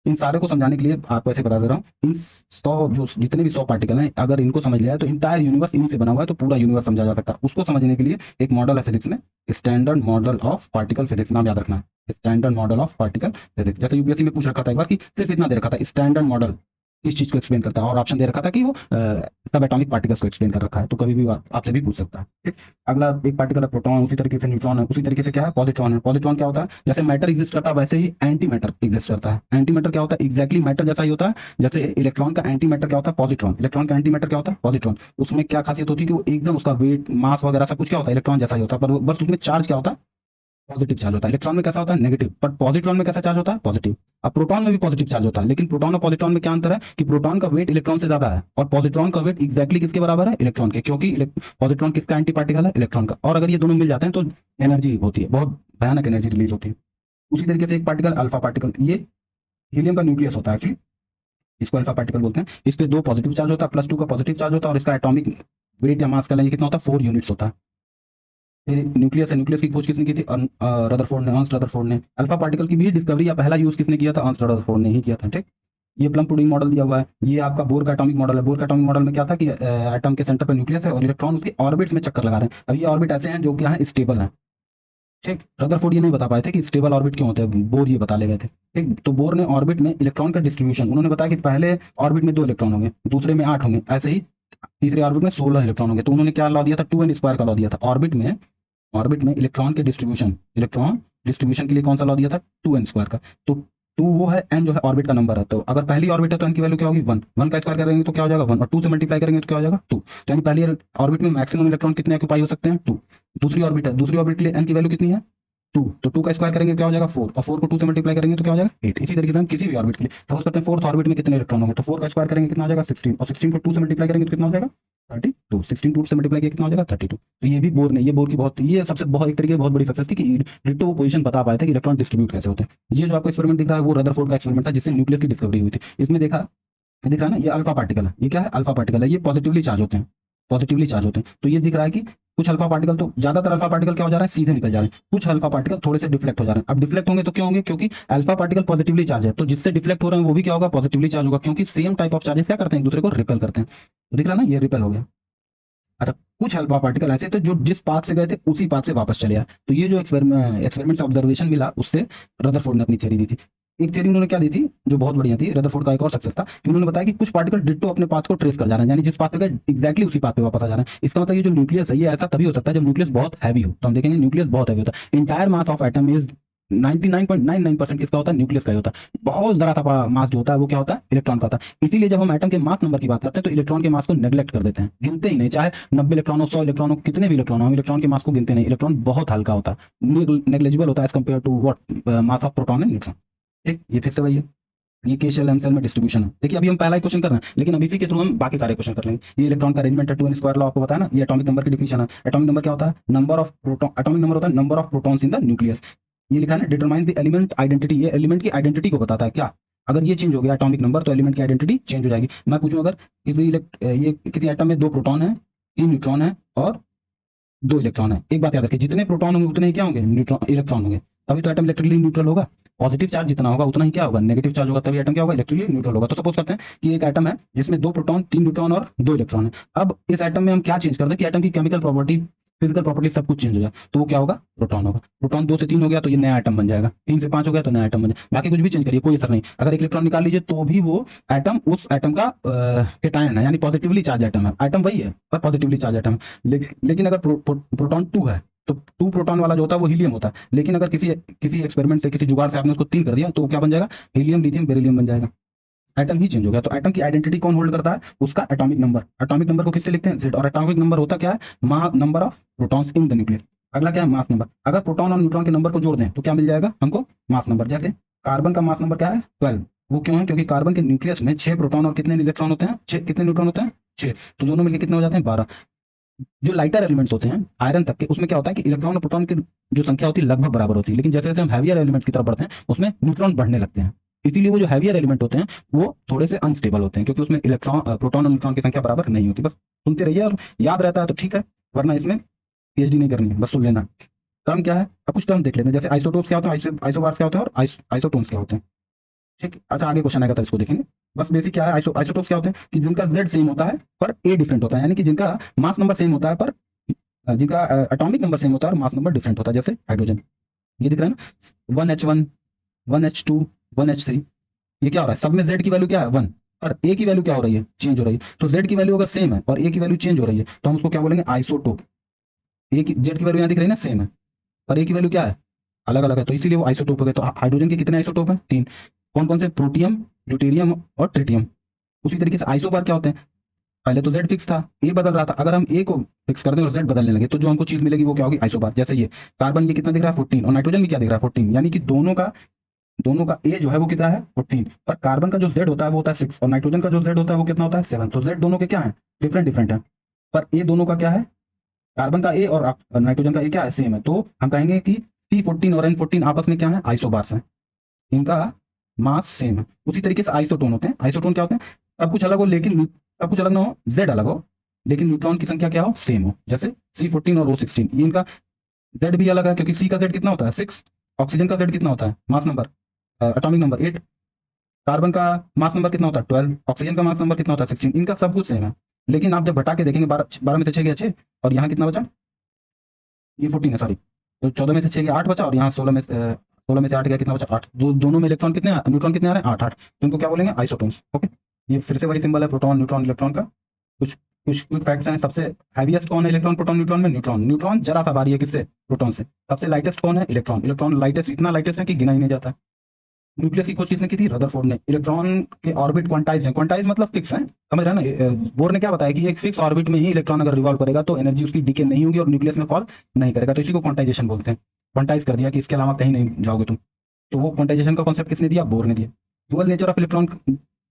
इन सारे को समझाने के लिए आपको ऐसे बता दे रहा हूँ, इन 100 जो जितने भी 100 पार्टिकल हैं, अगर इनको समझ लिया है तो इंटायर यूनिवर्स इन्हीं से बना हुआ है, तो पूरा यूनिवर्स समझा जा सकता है। उसको समझने के लिए एक मॉडल है फिजिक्स में, standard model of particle physics, नाम याद रखना है, standard model of particle physics. जैसे यूपीएससी में पूछ रखा था एक बार कि सिर्फ इतना दे रखा था, स्टैंडर्ड मॉडल इस चीज को एक्सप्लेन करता है, और ऑप्शन दे रखा था कि वो सब एटॉमिक पार्टिकल्स को एक्सप्लेन कर रखा है। तो कभी भी आपसे भी पूछ सकता है। ठीक, अगला एक पार्टिकल है प्रोटॉन, उसी तरीके से न्यूट्रॉन है, उसी तरीके से क्या है, पॉजिट्रॉन है। पॉजिट्रॉन क्या होता है, जैसे मैटर एग्जिस्ट करता है वैसे ही एंटी मैटर एग्जिस्ट करता है। एंटी मैटर क्या होता है, एग्जैक्टली मैटर जैसा ही होता है। जैसे इलेक्ट्रॉन का एंटी मैटर क्या होता है, पॉजिट्रॉन। इलेक्ट्रॉन का एंटी मैटर क्या होता है, पॉजिट्रॉन। उसमें क्या खासियत होती है कि वो एकदम उसका वेट, मास वगैरह सब कुछ क्या होता है, इलेक्ट्रॉन जैसा ही होता है, पर बस उसमें चार्ज क्या होता है, पॉजिटिव चार्ज होता है। इलेक्ट्रॉन में कैसा होता है, नेगेटिव, पर पॉजिट्रॉन में कैसा चार्ज होता है, पॉजिटिव। अब प्रोटॉन में भी पॉजिटिव चार्ज होता है, लेकिन प्रोटॉन और पॉजिट्रॉन में क्या अंतर है कि प्रोटॉन का वेट इलेक्ट्रॉन से ज्यादा है, और पॉजिट्रॉन का वेट एक्जैक्टली किसके बराबर है, इलेक्ट्रॉन के, क्योंकि पॉजिट्रॉन किसका एंटी पार्टिकल है, इलेक्ट्रॉन का। और अगर ये दोनों मिल जाते हैं तो एनर्जी होती है, बहुत भयानक एनर्जी रिलीज होती है। उसी तरीके से एक पार्टिकल अल्फा पार्टिकल, ये हीलियम का न्यूक्लियस होता है एक्चुअली, इसको अल्फा पार्टिकल बोलते हैं। इस पे 2 पॉजिटिव चार्ज होता है, +2 का पॉजिटिव चार्ज होता है, और इसका एटॉमिक वेट या मास का कितना होता है, 4 यूनिट्स होता है। फिर न्यूक्लियस है, न्यूक्लियस की खोज किसने की थी, रदरफोर्ड ने, अर्नस्ट रदरफोर्ड ने। अल्फा पार्टिकल की भी डिस्कवरी या पहला यूज किसने किया था, अर्नस्ट रदरफोर्ड ने ही किया था। ठीक, ये प्लम पुडिंग मॉडल दिया हुआ है, ये आपका बोर का एटॉमिक मॉडल है। बोर का एटॉमिक मॉडल में क्या था कि एटम के सेंटर पर न्यूक्लियस है और इलेक्ट्रॉन उसके ऑर्बिट्स में चक्कर लगा रहे हैं। अब ये ऑर्बिट ऐसे हैं जो क्या है, स्टेबल है। ठीक, रदरफोर्ड ये नहीं बता पाए थे कि स्टेबल ऑर्बिट क्यों होते हैं, बोर ये बता ले गए थे। ठीक, तो बोर ने ऑर्बिट में इलेक्ट्रॉन का डिस्ट्रीब्यूशन, उन्होंने बताया कि पहले ऑर्बिट में 2 इलेक्ट्रॉन होंगे, दूसरे में 8 होंगे, ऐसे ही तीसरे ऑर्बिट में 16 इलेक्ट्रॉन होंगे। तो उन्होंने क्या लॉ दिया था, 2n² का लॉ दिया था। ऑर्बिट में इलेक्ट्रॉन डिस्ट्रीब्यूशन के लिए कौन सा लॉ दिया था, 2n² का। तो 2 वो है, n जो है ऑर्बिट का नंबर है। तो अगर पहली ऑर्बिट है तो n की वैल्यू क्या होगी, 1। 1 का स्क्वायर करेंगे तो क्या हो जाएगा, 1, और 2 से मल्टीप्लाई करेंगे तो क्या हो जाएगा, 2। तो यानी पहली ऑर्बिट में मैक्सिमम इलेक्ट्रॉन कितने ऑक्यूपाई हो सकते हैं, 2। दूसरी ऑर्बिट है, दूसरी ऑर्बिट के लिए n की वैल्यू कितनी है, 2। तो 2 का स्क्वायर करेंगे क्या हो जाएगा, 4, और 4 को 2 से मल्टीप्लाई करेंगे तो क्या हो जाएगा, 8। इसी तरीके से हम किसी भी ऑर्बिट के लिए सपोज करते हैं 4th ऑर्बिट में कितने इलेक्ट्रॉन होंगे, तो 4 का स्क्वायर करेंगे कितना हो जाएगा, 16, और 16 को 2 से मल्टीप्लाई करेंगे तो कितना हो जाएगा, 32। 16 2 से मल्टीप्लाई किया कितना हो जाएगा, 32। तो ये भी बोर ने, ये बोर की बहुत, ये सबसे बहुत एक तरीके की बहुत बड़ी सक्सेस थी कि डिट्टो वो पोजीशन बता पाए थे कि इलेक्ट्रॉन डिस्ट्रीब्यूट कैसे होते हैं। ये जो आपको एक्सपेरिमेंट दिख रहा है वो रदरफोर्ड का एक्सपेरिमेंट था, जिससे न्यूक्लियस की डिस्कवरी हुई थी। इसमें देखा, दिख रहा है ना, ये अल्फा पार्टिकल है, ये क्या है, अल्फा पार्टिकल है, ये पॉजिटिवली चार्ज होते हैं। पॉजिटिवली चार्ज होते हैं। तो ये दिख रहा है कि कुछ अल्फा पार्टिकल, तो ज्यादातर अल्फा पार्टिकल क्या हो जा रहा है, सीधे निकल जा रहे हैं, कुछ अल्फा पार्टिकल थोड़े से डिफ्लेक्ट हो जा रहे हैं। अब डिफ्लेक्ट होंगे तो क्यों होंगे, क्योंकि अल्फा पार्टिकल पॉजिटिवली चार्ज है, तो जिससे डिफ्लेक्ट हो रहे हैं वो भी क्या होगा, पॉजिटिवली चार्ज होगा, क्योंकि सेम टाइप ऑफ चार्जेस क्या करते हैं, एक दूसरे को रिपेल करते हैं। तो दिख रहा है ना, ये रिपेल हो गया। अच्छा, कुछ अल्फा पार्टिकल ऐसे थे जो जिस पाथ से गए थे उसी पाथ से वापस चले आए। तो ये जो एक्सपेरिमेंट से ऑब्जर्वेशन मिला, उससे रदरफोर्ड ने अपनी थ्योरी दी थी। एक थ्योरी उन्होंने क्या दी थी जो बहुत बढ़िया थी, रदरफोर्ड का एक और सक्सेस था कि उन्होंने बताया कि कुछ पार्टिकल डिट्टो अपने पाथ को ट्रेस कर जा रहे हैं, यानी जिस पाथ पे गए एक्जैक्टली उसी पाथ पे वापस आ जा रहे हैं। इसका मतलब ये जो न्यूक्लियस है, ये ऐसा तभी हो सकता है जब न्यूक्लियस बहुत हैवी हो। तो हम देखेंगे न्यूक्लियस बहुत हैवी होता है। Entire mass of atom is 99.99% किसका होता है, न्यूक्लियस का ही होता है। बहुत जरा सा मास जो होता है वो क्या होता है, इलेक्ट्रॉन का होता है। इसीलिए जब हम एटम के मास नंबर की बात करते हैं तो इलेक्ट्रॉन के मास को नेग्लेक्ट कर देते हैं, गिनते ही नहीं, चाहे 90 इलेक्ट्रॉन हो, 100 इलेक्ट्रॉन हो, कितने भी इलेक्ट्रॉन हो, हम इलेक्ट्रॉन के मास को गिनते नहीं। इलेक्ट्रॉन बहुत हल्का होता है, नेग्लेजिबल होता है as compare to what mass of proton and neutron. ठीक, ये फिर से वही है, ये के शेल एम सेल में डिस्ट्रीब्यूशन है। देखिए अभी हम पहला ही क्वेश्चन कर रहे हैं, लेकिन अभी इसी के थ्रू हम बाकी सारे क्वेश्चन कर लेंगे। ये इलेक्ट्रॉन का अरेंजमेंट है, 2n स्क्वायर लॉ आपको बताया ना, ये एटॉमिक नंबर की डिफिनेशन है। एटॉमिक नंबर क्या होता है, number of proton, atomic number होता है number of protons in the nucleus. ये लिखा है ना, डिटरमाइन द एलिमेंट आइडेंटिटी, ये एलिमेंट की आइडेंटिटी को बताता है। क्या, अगर ये चेंज हो गया एटॉमिक नंबर तो एलिमेंट की आइडेंटिटी चेंज हो जाएगी। मैं पूछूं अगर ये किसी एटम में 2 प्रोटॉन है, 3 न्यूट्रॉन है और 2 इलेक्ट्रॉन है, एक बात याद रखिए, जितने प्रोटॉन होंगे उतने ही क्या होंगे, न्यूट्रॉन इलेक्ट्रॉन होंगे, तभी तो एटम इलेक्ट्रिकली न्यूट्रल होगा। पॉजिटिव चार्ज जितना होगा उतना ही क्या होगा, नेगेटिव चार्ज होगा, तभी एटम क्या होगा, इलेक्ट्रिकली न्यूट्रल होगा। तो सपोज करते हैं कि एक एटम है जिसमें 2 प्रोटॉन, 3 न्यूट्रॉन और 2 इलेक्ट्रॉन है। अब इस एटम में हम क्या चेंज कर दें कि एटम की केमिकल प्रॉपर्टी, फिजिकल प्रॉपर्टी सब कुछ चेंज हो जाए, तो वो क्या होगा, प्रोटॉन होगा। प्रोटॉन 2 से 3 हो गया तो ये नया एटम बन जाएगा, 3 से 5 हो गया तो नया एटम बन जाएगा। बाकी कुछ भी चेंज करिए कोई असर नहीं। अगर एक इलेक्ट्रॉन निकाल लीजिए तो भी वो एटम उस एटम का केटायन है, यानी पॉजिटिवली चार्ज एटम है। एटम वही है पर पॉजिटिवली चार्ज एटम है। लेकिन अगर प्रोटॉन 2 है तो 2 प्रोटॉन वाला जो होता है वो हीलियम होता है। लेकिन अगर किसी एक्सपेरिमेंट से, किसी जुगाड़ से आपने उसको 3 कर दिया तो क्या बन जाएगा, हीलियम लिथियम बेरिलियम बन जाएगा। एटम ही चेंज हो गया। तो एटम की आइडेंटिटी कौन होल्ड करता है, उसका एटॉमिक नंबर। एटॉमिक नंबर को किससे लिखते हैं, Z। और एटॉमिक नंबर होता क्या है, number of protons in the nucleus. अगला क्या है, मास नंबर। अगर प्रोटॉन और न्यूट्रॉन के नंबर को जोड़ दें तो क्या मिल जाएगा हमको, मास नंबर। जैसे कार्बन का मास नंबर क्या है, 12। वो क्यों है, क्योंकि कार्बन के न्यूक्लियस में 6 प्रोटॉन और कितने इलेक्ट्रॉन होते हैं, 6, कितने न्यूट्रॉन होते हैं, 6। तो दोनों मिलकर कितने हो जाते हैं, 12। जो लाइटर एलिमेंट्स होते हैं आयरन तक के, उसमें क्या होता है कि इलेक्ट्रॉन और प्रोटॉन की जो संख्या होती है लगभग बराबर होती है। लेकिन जैसे जैसे हम हैवियर एलिमेंट्स की तरफ बढ़ते हैं उसमें न्यूट्रॉन बढ़ने लगते हैं। इसीलिए वो जो हैवियर एलिमेंट होते हैं वो थोड़े से अनस्टेबल होते हैं, क्योंकि उसमें इलेक्ट्रॉन, प्रोटॉन और न्यूट्रॉन की संख्या बराबर नहीं होती। बस सुनते रहिए और याद रहता है तो ठीक है, वरना इसमें पीएचडी नहीं करनी है, बस सुन लेना। टर्म क्या है, अब कुछ टर्म देख लेते हैं, जैसे आइसोटोप्स क्या होते हैं, आइसोबार्स क्या होते हैं और आइसोटोन्स क्या होते हैं। ठीक, अच्छा आगे क्वेश्चन आएगा तो इसको देखेंगे। बस बेसिक क्या है, आइसोटोप्स क्या होते हैं कि जिनका Z सेम होता है पर A डिफरेंट होता है, यानी कि जिनका मास नंबर सेम होता है पर जिनका एटॉमिक नंबर सेम होता है और मास नंबर डिफरेंट होता है। जैसे हाइड्रोजन, ये दिख रहा है ना, 1H1, 1H2, 1H3, ये क्या हो रहा है, सब में Z की वैल्यू क्या है, 1, और A की वैल्यू क्या हो रही है, चेंज हो रही है। तो Z की वैल्यू अगर सेम है और A की वैल्यू चेंज हो रही है तो हम उसको क्या बोलेंगे, आइसोटोप। A की Z की वैल्यू यहाँ दिख रही है ना, सेम है, पर A की वैल्यू क्या है, अलग अलग है, तो इसीलिए वो आइसोटोप हो गए। तो हाइड्रोजन के कितने आइसोटोप हैं, 3। कौन कौन से, प्रोटियम, ड्यूटेरियम और ट्रिटियम। उसी तरीके से आइसोबार क्या होते हैं, पहले तो Z फिक्स था, A बदल रहा था, अगर हम A को फिक्स कर दें और Z बदलने लगे तो जो हमको चीज मिलेगी वो क्या होगी, आइसोबार। जैसे ये कार्बन, ये कितना दिख रहा है, 14, और नाइट्रोजन भी क्या दिख रहा है, 14, यानी कि दोनों का A जो है वो कितना है, 14, पर कार्बन का जो Z होता है वो होता है 6, और नाइट्रोजन का जो Z होता है वो कितना होता है, 7। तो Z दोनों के क्या है, डिफरेंट डिफरेंट है, पर A दोनों का क्या है, कार्बन का A और नाइट्रोजन का A क्या है, सेम है। तो हम कहेंगे कि C14 और N14 आपस में क्या है, आइसोबार्स हैं, इनका मास सेम है। उसी तरीके से आइसोटोन होते हैं। आइसोटोन क्या होते हैं, सब कुछ अलग हो लेकिन सब कुछ अलग ना हो, Z अलग हो लेकिन न्यूट्रॉन की संख्या क्या हो, सेम हो। जैसे C14 और O16, ये इनका Z भी अलग है क्योंकि C का Z कितना होता है, 6, ऑक्सीजन का Z कितना होता है, mass number, atomic number 8, carbon का मास नंबर कितना होता है, 12, ऑक्सीजन का मास नंबर कितना होता है, 16। इनका सब कुछ सेम है, लेकिन आप जब घटा के देखेंगे 12 में से 6 गया 6, और यहाँ कितना बचा, ये 14 है सॉरी, तो 14 में से 6 गया 8 बचा, और यहाँ 16 में से 8 गया कितना बचा, 8। दोनों में इलेक्ट्रॉन कितने, न्यूट्रॉन कितने आ रहे हैं, 8 8। तो इनको क्या बोलेंगे, आइसोटोन्स। ओके, ये फिर से वही सिंबल है, प्रोटॉन न्यूट्रॉन इलेक्ट्रॉन का। कुछ कुछ क्विक फैक्ट्स हैं। सबसे हैवीएस्ट कौन है इलेक्ट्रॉन प्रोटॉन न्यूट्रॉन में, न्यूट्रॉन जरा सा भारी है किससे, प्रोटॉन से। सबसे लाइटेस्ट कौन है, इलेक्ट्रॉन लाइटेस्ट, इतना लाइटेस्ट है कि गिना ही नहीं जाता। न्यूक्लियस की खोज किसने की थी, रदरफोर्ड ने। इलेक्ट्रॉन के ऑर्बिट क्वांटाइज हैं, क्वांटाइज मतलब फिक्स है, समझ रहे हैं ना। बोर ने क्या बताया कि एक फिक्स ऑर्बिट में ही इलेक्ट्रॉन अगर रिवॉल्व करेगा तो एनर्जी उसकी डीके नहीं होगी और न्यूक्लियस में फॉल नहीं करेगा, तो इसी को क्वांटाइजेशन बोलते हैं। क्वांटाइज कर दिया कि इसके अलावा कहीं नहीं जाओगे तुम। तो वो क्वांटाइजेशन का कॉन्सेप्ट किसने दिया, बोर ने दिया। डुअल नेचर ऑफ इलेक्ट्रॉन,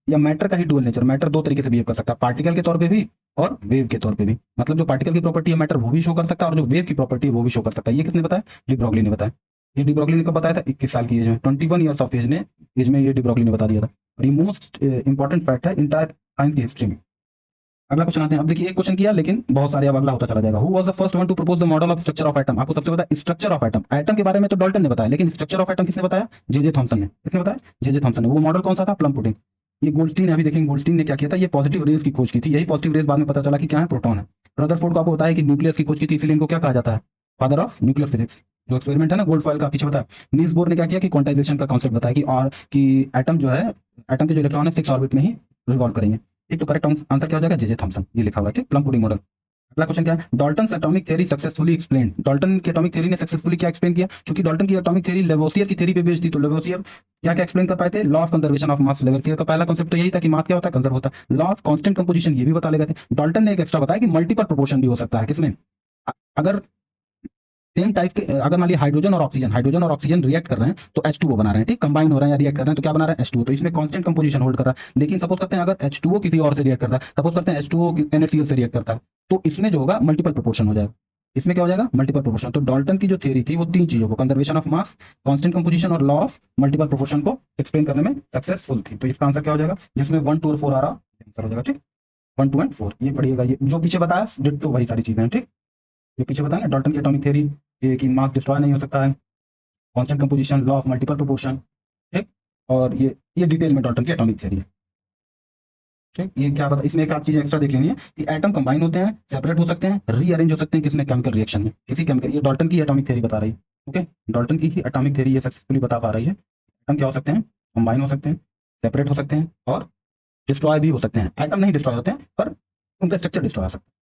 या मैटर का ही डुअल नेचर। मैटर दो तरीके से बिहेव कर सकता है, पार्टिकल के तौर पे भी और वेव के तौर पे भी। मतलब जो पार्टिकल की प्रॉपर्टी है मैटर वो भी शो कर सकता है, और जो वेव की प्रॉपर्टी है वो भी शो कर सकता है। ये किसने बताया, डी ब्रॉगली ने बताया। ये डी ब्रॉगली ने कब बताया था, 21 साल की एज में, 21 ईयर्स ऑफ एज में ये डी ब्रॉगली ने बता दिया था। और ये मोस्ट इंपॉर्टेंट फैक्ट है इंटायर साइंस की हिस्ट्री में। अगला क्वेश्चन आते हैं। अब देखिए एक क्वेश्चन किया लेकिन बहुत सारे अब अगला होता चला जाएगा। Who was the first one two propose the model of structure of atom. आपको सबसे पता है स्ट्रक्चर ऑफ एटम, एटम के बारे में तो डाल्टन ने बताया, लेकिन स्ट्रक्चर ऑफ एटम किसने बताया? जे थॉमसन ने। किसने बताया? जे थॉमसन ने। वो मॉडल कौन सा था? Plum pudding. ये गोल्डस्टीन है, अभी देखेंगे गोल्डस्टीन ने क्या किया था, ये पॉजिटिव रेज की खोज की थी। यही पॉजिटिव रेज बाद में पता चला कि क्या है? प्रोटॉन है। रदरफोर्ड को आपको बताया कि न्यूक्लियस की खोज की थी, इसलिए इनको क्या कहा जाता है? Father of nuclear physics. जो एक्सपेरिमेंट है ना गोल्ड फॉइल का, पीछे बताया। नील्स बोर ने क्या किया कि क्वांटाइजेशन का कॉन्सेप्ट बताया कि और कि एटम जो है, एटम के जो इलेक्ट्रॉन है फिक्स ऑर्बिट में ही रिवॉल्व करेंगे। ठीक, तो करेक्ट आंसर क्या हो जाएगा? जे थॉमसन, ये लिखा हुआ है। ठीक, प्लम पुडिंग मॉडल। अगला क्वेश्चन क्या है? Dalton's atomic theory successfully explain. Dalton की एटॉमिक थ्योरी ने सक्सेसफुली क्या एक्सप्लेन किया? क्योंकि डाल्टन की एटॉमिक थ्योरी लेवोसियर की थ्योरी पे बेस्ड थी, तो लेवोसियर क्या क्या एक्सप्लेन कर पाए थे? Law of conservation of mass. Lavoisier का पहला कांसेप्ट तो यही था कि मास क्या होता है? कंजर्व होता है। लॉ ऑफ कांस्टेंट कंपोजिशन ये भी बता ले गए थे। डाल्टन ने एक एक्स्ट्रा बताया कि मल्टीपल प्रोपोर्शन भी हो सकता है। किसमें? अगर सेम टाइप के, अगर मान लिया हाइड्रोजन और ऑक्सीजन रिएक्ट कर रहे हैं तो H2O बना रहे हैं। ठीक, कंबाइन हो रहे हैं या रिएक्ट कर रहे हैं तो क्या बना रहे हैं? H2O। तो इसमें कांस्टेंट कंपोजिशन होल्ड कर रहा है। लेकिन सपोज करते हैं अगर H2O किसी और से रिएक्ट करता है, सपोज करते हैं H2O NaCl से रिएक्ट करता है, तो इसमें जो होगा मल्टीपल प्रोपोर्शन हो जाएगा। इसमें क्या हो जाएगा? Multiple proportion. तो डाल्टन की जो थ्योरी थी वो तीन चीजों को, conservation of mass, constant composition और लॉ ऑफ मल्टीपल प्रोपोर्शन को एक्सप्लेन करने में सक्सेसफुल थी। तो इसका आंसर क्या हो जाएगा? जिसमें 1 2 और 4 आ रहा आंसर हो जाएगा। ठीक, 1 2 एंड 4 ये पढ़िएगा। ये जो पीछे बताया डिट्टो वही सारी चीजें हैं। ठीक, जो पीछे बताया ना डाल्टन की एटॉमिक थ्योरी, ये कि मास डिस्ट्रॉय नहीं हो सकता है, constant composition, law of multiple proportion. ठीक, और ये डिटेल में डाल्टन की एटॉमिक थ्योरी है। ठीक, ये क्या बता, इसमें एक आध चीज एक्स्ट्रा देख लेनी है कि एटम कंबाइन होते हैं, सेपरेट हो सकते हैं, रीअरेंज हो सकते हैं किसमें? केमिकल रिएक्शन में। किसी केमिकल, ये डाल्टन की एटॉमिक थ्योरी बता रही है। ओके, डाल्टन की ही एटॉमिक थ्योरी ये सक्सेसफुली बता पा रही है। एटम क्या हो सकते हैं? कंबाइन हो सकते हैं, सेपरेट हो सकते हैं और डिस्ट्रॉय भी हो सकते हैं। एटम नहीं डिस्ट्रॉय होते हैं पर उनका स्ट्रक्चर डिस्ट्रॉय हो सकता है।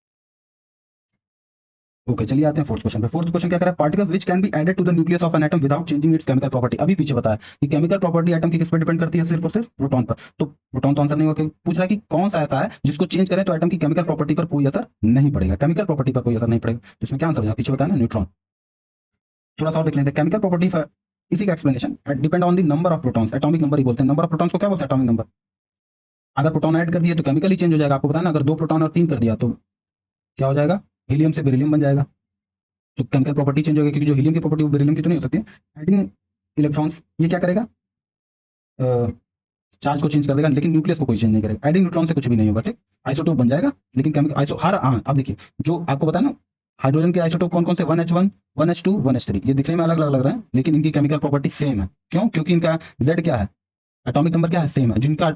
ओके, चलिए आते हैं फोर्थ क्वेश्चन पे। फोर्थ क्वेश्चन क्या कह रहा है? Particles which can be added to the nucleus of an atom without changing its chemical property. अभी पीछे बताया कि केमिकल प्रॉपर्टी एटम की किस पर डिपेंड करती है? सिर्फ और सिर्फ प्रोटॉन पर। तो प्रोटॉन तो आंसर नहीं होगा। पूछ रहा है कि कौन सा ऐसा है जिसको चेंज करें तो एटम की केमिकल प्रॉपर्टी पर कोई असर नहीं पड़ेगा? केमिकल प्रॉपर्टी पर कोई असर नहीं पड़ेगा, तो इसमें क्या आंसर हो जाएगा? पीछे बताया ना, न्यूट्रॉन। थोड़ा सा और देख लेते हैं। केमिकल प्रॉपर्टी इसी का explanation depend on the number of protons. Atomic number ही बोलते हैं। नंबर ऑफ प्रोटॉन्स को क्या बोलते हैं? Atomic number. अगर प्रोटॉन ऐड कर दिए तो केमिकल ही चेंज हो जाएगा। आपको पता है ना, अगर 2 प्रोटॉन और 3 कर दिया तो क्या हो जाएगा? हीलियम से बेरिलियम बन जाएगा। तो केमिकल प्रॉपर्टी चेंज होगी, क्योंकि जो हीलियम की प्रॉपर्टी वो बेरिलियम की तो नहीं हो सकती। एडिंग इलेक्ट्रॉन्स ये क्या करेगा? चार्ज को चेंज कर देगा, लेकिन न्यूक्लियस को कोई चेंज नहीं करेगा। एडिंग न्यूट्रॉन से कुछ भी नहीं होगा। ठीक, आइसोटोप बन जाएगा, लेकिन केमिकल हर अब देखिए जो आपको पता है ना, हाइड्रोजन के आइसोटोप कौन कौन से? 1H1 1H2 1H3। ये दिखने में अलग अलग लग रहे हैं लेकिन इनकी केमिकल प्रॉपर्टी सेम है। क्यों? क्योंकि इनका Z क्या है? एटॉमिक नंबर क्या है? सेम है। जिनका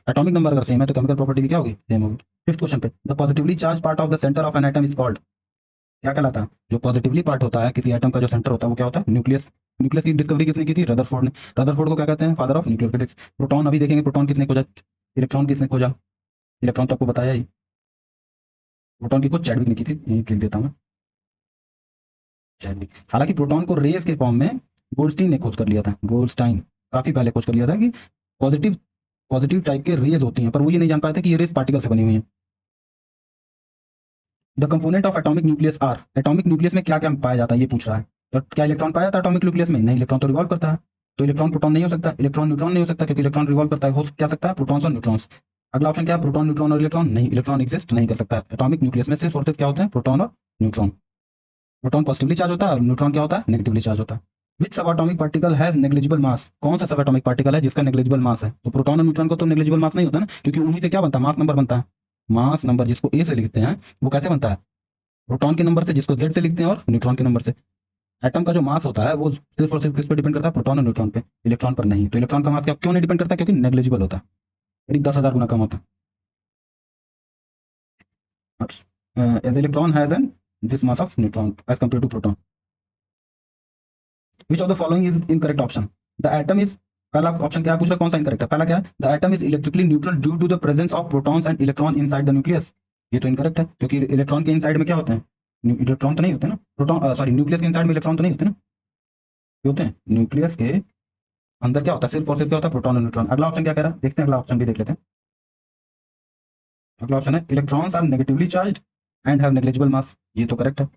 एटॉमिक नंबर अगर सेम है तो केमिकल प्रॉपर्टी भी क्या होगी? सेम होगी। फिफ्थ क्वेश्चन पे, the positively charge part of the centre of an atom is called. क्या कहलाता है? जो पॉजिटिवली पार्ट होता है किसी एटम का, जो सेंटर होता है वो क्या होता है? न्यूक्लियस। न्यूक्लियस की डिस्कवरी किसने की थी? रदरफोर्ड ने। रदरफोर्ड को क्या कहते हैं? Father of nuclear physics. Proton अभी देखेंगे, प्रोटॉन किसने खोजा? इलेक्ट्रॉन किसने खोजा? इलेक्ट्रॉन तो आपको बताया ही। प्रोटॉन की खोज चैडविक ने की थी, यही लिख देता हूँ मैं, चैडविक। हालांकि प्रोटॉन को रेस के फॉर्म में गोल्डस्टीन ने खोज कर लिया था। गोल्डस्टाइन काफी पहले खोज कर लिया था कि पॉजिटिव पॉजिटिव टाइप के रेज होती हैं, पर वो ये नहीं जान पाए थे कि ये रेज पार्टिकल से बनी हुई है। The component of atomic nucleus are. Atomic nucleus में क्या क्या पाया जाता है ये पूछ रहा है। तो क्या इलेक्ट्रॉन पाया जाता है एटॉमिक न्यूक्लियस में? नहीं, इलेक्ट्रॉन तो रिवॉल्व करता है। तो इलेक्ट्रॉन प्रोटॉन नहीं हो सकता, इलेक्ट्रॉन न्यूट्रॉन नहीं हो सकता, क्योंकि इलेक्ट्रॉन रिवॉल्व करता है। हो क्या सकता है? प्रोटॉन्स और न्यूट्रॉन्स। अगला ऑप्शन क्या है? प्रोटॉन न्यूट्रॉन और इलेक्ट्रॉन। नहीं, इलेक्ट्रॉन एग्जिस्ट नहीं कर सकता एटॉमिक न्यूक्लियस में। सिर्फ और सिर्फ क्या होते हैं? प्रोटॉन और न्यूट्रॉन। प्रोटॉन पॉजिटिवली चार्ज होता है और न्यूट्रॉन क्या होता है? नेगेटिवली चार्ज होता है। विच सब atomic particle has negligible mass. कौन सा सब एटॉमिक पार्टिकल है जिसका नेग्लिजिबल मास है? तो प्रोटॉन और न्यूट्रॉन को तो नेग्लिजिबल मास नहीं होता ना, क्योंकि उन्हीं से क्या बनता है? मास नंबर बनता है। मास नंबर जिसको ए से लिखते हैं वो कैसे बनता है? प्रोटॉन के नंबर से, जिसको जेड से लिखते हैं, और न्यूट्रॉन के नंबर से। एटम का जो मास होता है वो सिर्फ और सिर्फ किस पर डिपेंड करता है? प्रोटॉन और न्यूट्रॉन पे, इलेक्ट्रॉन पर नहीं। तो इलेक्ट्रॉन का मास क्या क्यों नहीं डिपेंड करता? क्योंकि नेग्लिजिबल होता है, करीब 10,000 गुना कम होता है। Electron has an this mass of neutron as compare to proton. Which of the following is incorrect option? The atom is, पहला ऑप्शन क्या है? पूछ रहा है कौन सा इनकरेक्ट है। पहला क्या है? The atom is electrically neutral due to the presence of protons and electron inside the nucleus. ये तो इनकरेक्ट है, क्योंकि इलेक्ट्रॉन के इनसाइड में क्या होते हैं? इलेक्ट्रॉन तो नहीं होते ना। प्रोटॉन सॉरी न्यूक्लियस के इनसाइड में इलेक्ट्रॉन तो नहीं होते ना। ये होते हैं न्यूक्लियस के अंदर। क्या होता है? सिर्फ और सिर्फ क्या होता है? प्रोटॉन और न्यूट्रॉन। अगला ऑप्शन क्या कह रहा है? देखते हैं, अगला ऑप्शन भी देख लेते हैं। अगला ऑप्शन है electrons are negatively charge and have negligible mass. ये तो करेक्ट है।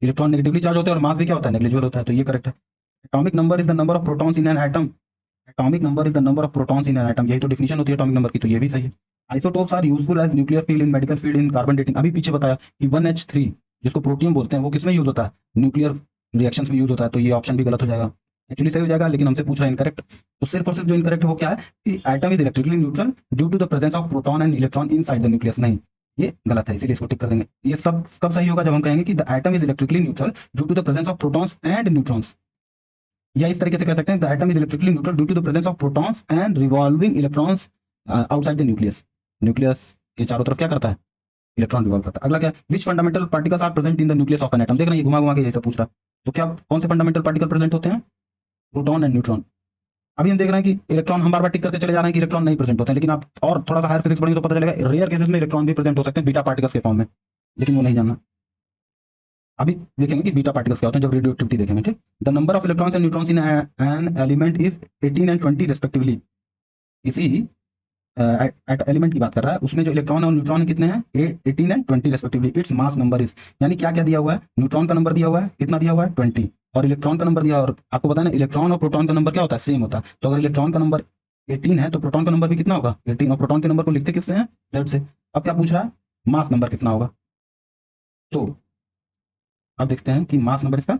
इलेक्ट्रॉन नेगेटिवली चार्ज होते हैं और मास भी क्या होता है? नेग्लिजिबल होता है, तो ये करेक्ट है। Atomic number is the number of protons in an atom. Atomic number is the number of protons in an atom, यही तो डिफिनेशन होती है एटॉमिक नंबर की, तो ये भी सही है। Isotopes are useful as nuclear field in medical field in carbon dating. अभी पीछे बताया कि 1H3 जिसको प्रोटियम बोलते हैं वो किसमें यूज होता है? न्यूक्लियर रिएक्शंस में यूज होता है, तो ये ऑप्शन भी गलत हो जाएगा। एक्चुअली सही हो जाएगा, लेकिन हमसे पूछ रहा है इनकरेक्ट। तो सिर्फ और सिर्फ जो इनकरेक्ट है वो क्या है कि atom is electrically neutral due to the presence of proton and electron inside the nucleus. नहीं, ये गलत है, इसीलिए इसको टिक कर देंगे। ये सब कब सही होगा, जब हम कहेंगे कि the atom is electrically neutral due to the presence of protons and neutrons, या इस तरीके से कह सकते हैं the atom is electrically neutral due to the presence of protons and revolving electrons outside the nucleus. Nucleus के चारों तरफ क्या करता है, इलेक्ट्रॉन रिवॉल्व करता है। अगला क्या, which fundamental particles are present in the nucleus of an atom. देख रहे हैं ये घुमा घुमा के जैसे पूछ रहा है, तो क्या कौन से फंडामेंटल पार्टिकल प्रेजेंट होते हैं, प्रोटॉन एंड न्यूट्रॉन। अभी हम देख रहे हैं कि इलेक्ट्रॉन हम बार बार टिक करते चले जा रहे हैं कि इलेक्ट्रॉन नहीं प्रेजेंट होते हैं, लेकिन आप और थोड़ा सा हायर फिजिक्स पढ़ेंगे तो पता चलेगा रेयर केसेस में इलेक्ट्रॉन भी प्रेजेंट हो सकते हैं बीटा पार्टिकल्स के फॉर्म में, लेकिन वो नहीं जानना। अभी देखेंगे कि बीटा पार्टिकल्स क्या होते हैं जब रेडियो एक्टिविटी देखेंगे, ठीक। The number of electrons and neutrons in an element is 18 and 20 respectively. इसी एलिमेंट की बात कर रहा है, उसमें जो इलेक्ट्रॉन और न्यूट्रॉन कितने हैं, 18 and 20 respectively. Its mass number is, यानी क्या क्या दिया हुआ है, न्यूट्रॉन का नंबर दिया हुआ है, कितना दिया हुआ है 20, और इलेक्ट्रॉन का नंबर दिया, और आपको पता है ना इलेक्ट्रॉन और प्रोटॉन का नंबर क्या होता है, सेम होता है। तो अगर इलेक्ट्रॉन का नंबर 18 है तो प्रोटॉन का नंबर भी कितना होगा 18, और प्रोटॉन के नंबर को लिखते किससे हैं, Z से। अब क्या पूछ रहा है, मास नंबर कितना होगा। तो अब देखते हैं कि मास नंबर, इसका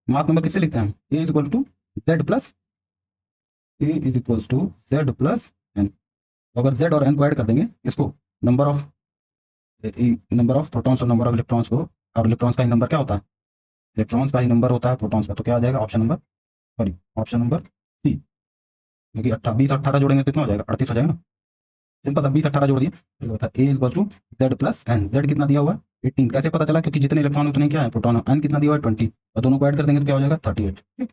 मास नंबर किससे लिखते हैं, A is equal to Z plus N। तो अगर Z और N को ऐड कर देंगे इसको, नंबर ऑफ प्रोटॉन्स और नंबर ऑफ इलेक्ट्रॉन्स को, और इलेक्ट्रॉन्स का ही नंबर क्या होता है, इलेक्ट्रॉन्स का ही नंबर होता है प्रोटॉन्स का, तो क्या आ जाएगा ऑप्शन नंबर सी। क्योंकि 20 18 जोड़ेंगे तो कितना हो जाएगा, 38 हो जाएगा ना। सिंपल सा 20 18 जोड़ दिए, फिर होता है A equal to Z plus N। Z कितना दिया हुआ है 18, कैसे पता चला, क्योंकि जितने इलेक्ट्रॉन उतने क्या है प्रोटॉन, N कितना दिया हुआ है 20, और दोनों को ऐड कर देंगे तो क्या हो जाएगा 38, ठीक।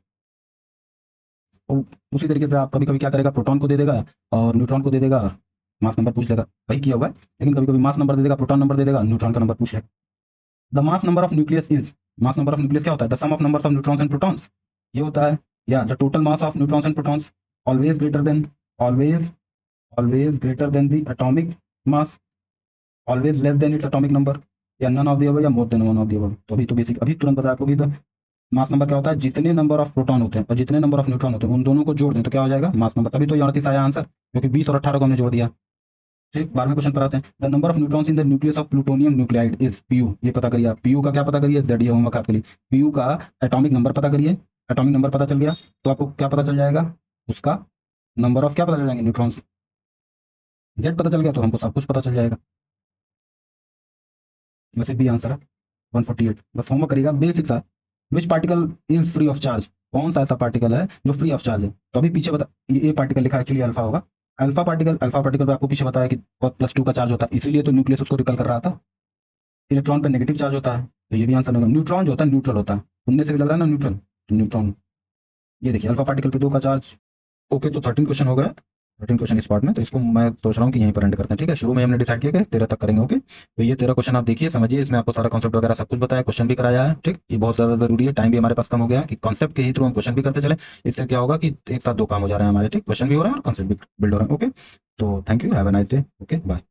तो उसी तरीके से आप कभी कभी क्या करेगा, प्रोटॉन को दे देगा और न्यूट्रॉन को दे देगा, मास नंबर पूछ लेगा, वही किया हुआ है। लेकिन कभी कभी मास नंबर दे देगा, प्रोटॉन नंबर दे देगा, न्यूट्रॉन का नंबर पूछ लेगा। The mass number of nucleus is, mass number of nucleus क्या होता है, the sum of numbers of neutrons and protons, ये होता है। या the total mass of neutrons and protons, always greater than, always greater than the atomic mass, always less than its atomic number, या none of the above, या more than one of the above. तो अभी तो basic अभी तुरंत बता आपको कि द मास नंबर क्या होता है, जितने नंबर ऑफ प्रोटॉन होते हैं और जितने नंबर ऑफ न्यूट्रॉन होते हैं उन दोनों को जोड़ दें तो क्या हो जाएगा मास नंबर। तभी तो ये 38 आया आंसर, क्योंकि 20 और 18 को हमने जोड़ दिया। ठीक, 12वें क्वेश्चन पर आते हैं। The number of neutrons in the nucleus of plutonium nuclide is PU। ये पता करिए आप, PU का क्या पता करिए, Z, ये होमवर्क आपके लिए। PU का एटॉमिक नंबर पता करिए, एटॉमिक नंबर पता चल गया तो आपको क्या पता चल जाएगा, उसका नंबर ऑफ क्या पता चल जाएंगे न्यूट्रॉन्स। Z पता चल गया तो हमको सब कुछ पता चल जाएगा। वैसे भी आंसर है 148। बस होमवर्क करिएगा, बेसिक सा। Which particle is free of charge, कौन सा ऐसा पार्टिकल है जो फ्री ऑफ चार्ज है। तो अभी पीछे बता, ये पार्टिकल लिखा एक्चुअली अल्फा होगा। अल्फा पार्टिकल पे आपको पीछे बताया कि +2 का चार्ज होता है, इसीलिए तो न्यूक्लियस उसको रिपेल कर रहा था। इलेक्ट्रॉन पे नेगेटिव चार्ज होता है, तो ये भी आंसर होगा। न्यूट्रॉन जो होता है न्यूट्रल होता है, सुनने से भी लग रहा है ना न्यूट्रल, तो न्यूट्रॉन। ये देखिए अल्फा पार्टिकल पे 2 का चार्ज। ओके, तो 13 क्वेश्चन हो गया, 13 क्वेश्चन इस पार्ट में। तो इसको मैं सोच रहा हूँ कि यहीं पर एंड करते हैं, ठीक है। शुरू में हमने डिसाइड किया कि 13 तक करेंगे, ओके। तो ये 13 क्वेश्चन आप देखिए, समझिए, इसमें आपको सारा कॉन्सेप्ट वगैरह सब कुछ बताया, क्वेश्चन भी कराया है, ठीक। ये बहुत ज़्यादा जरूरी है, टाइम भी हमारे पास कम हो गया है कि कॉन्सेप्ट के ही थ्रू हम क्वेश्चन भी करते चले। इससे क्या होगा कि एक साथ 2 काम हो जा रहे हैं हमारे, ठीक। क्वेश्चन भी हो रहा है और कॉन्सेप्ट भी बिल्ड हो रहा है, ओके। तो thank you, have a nice day, okay, bye.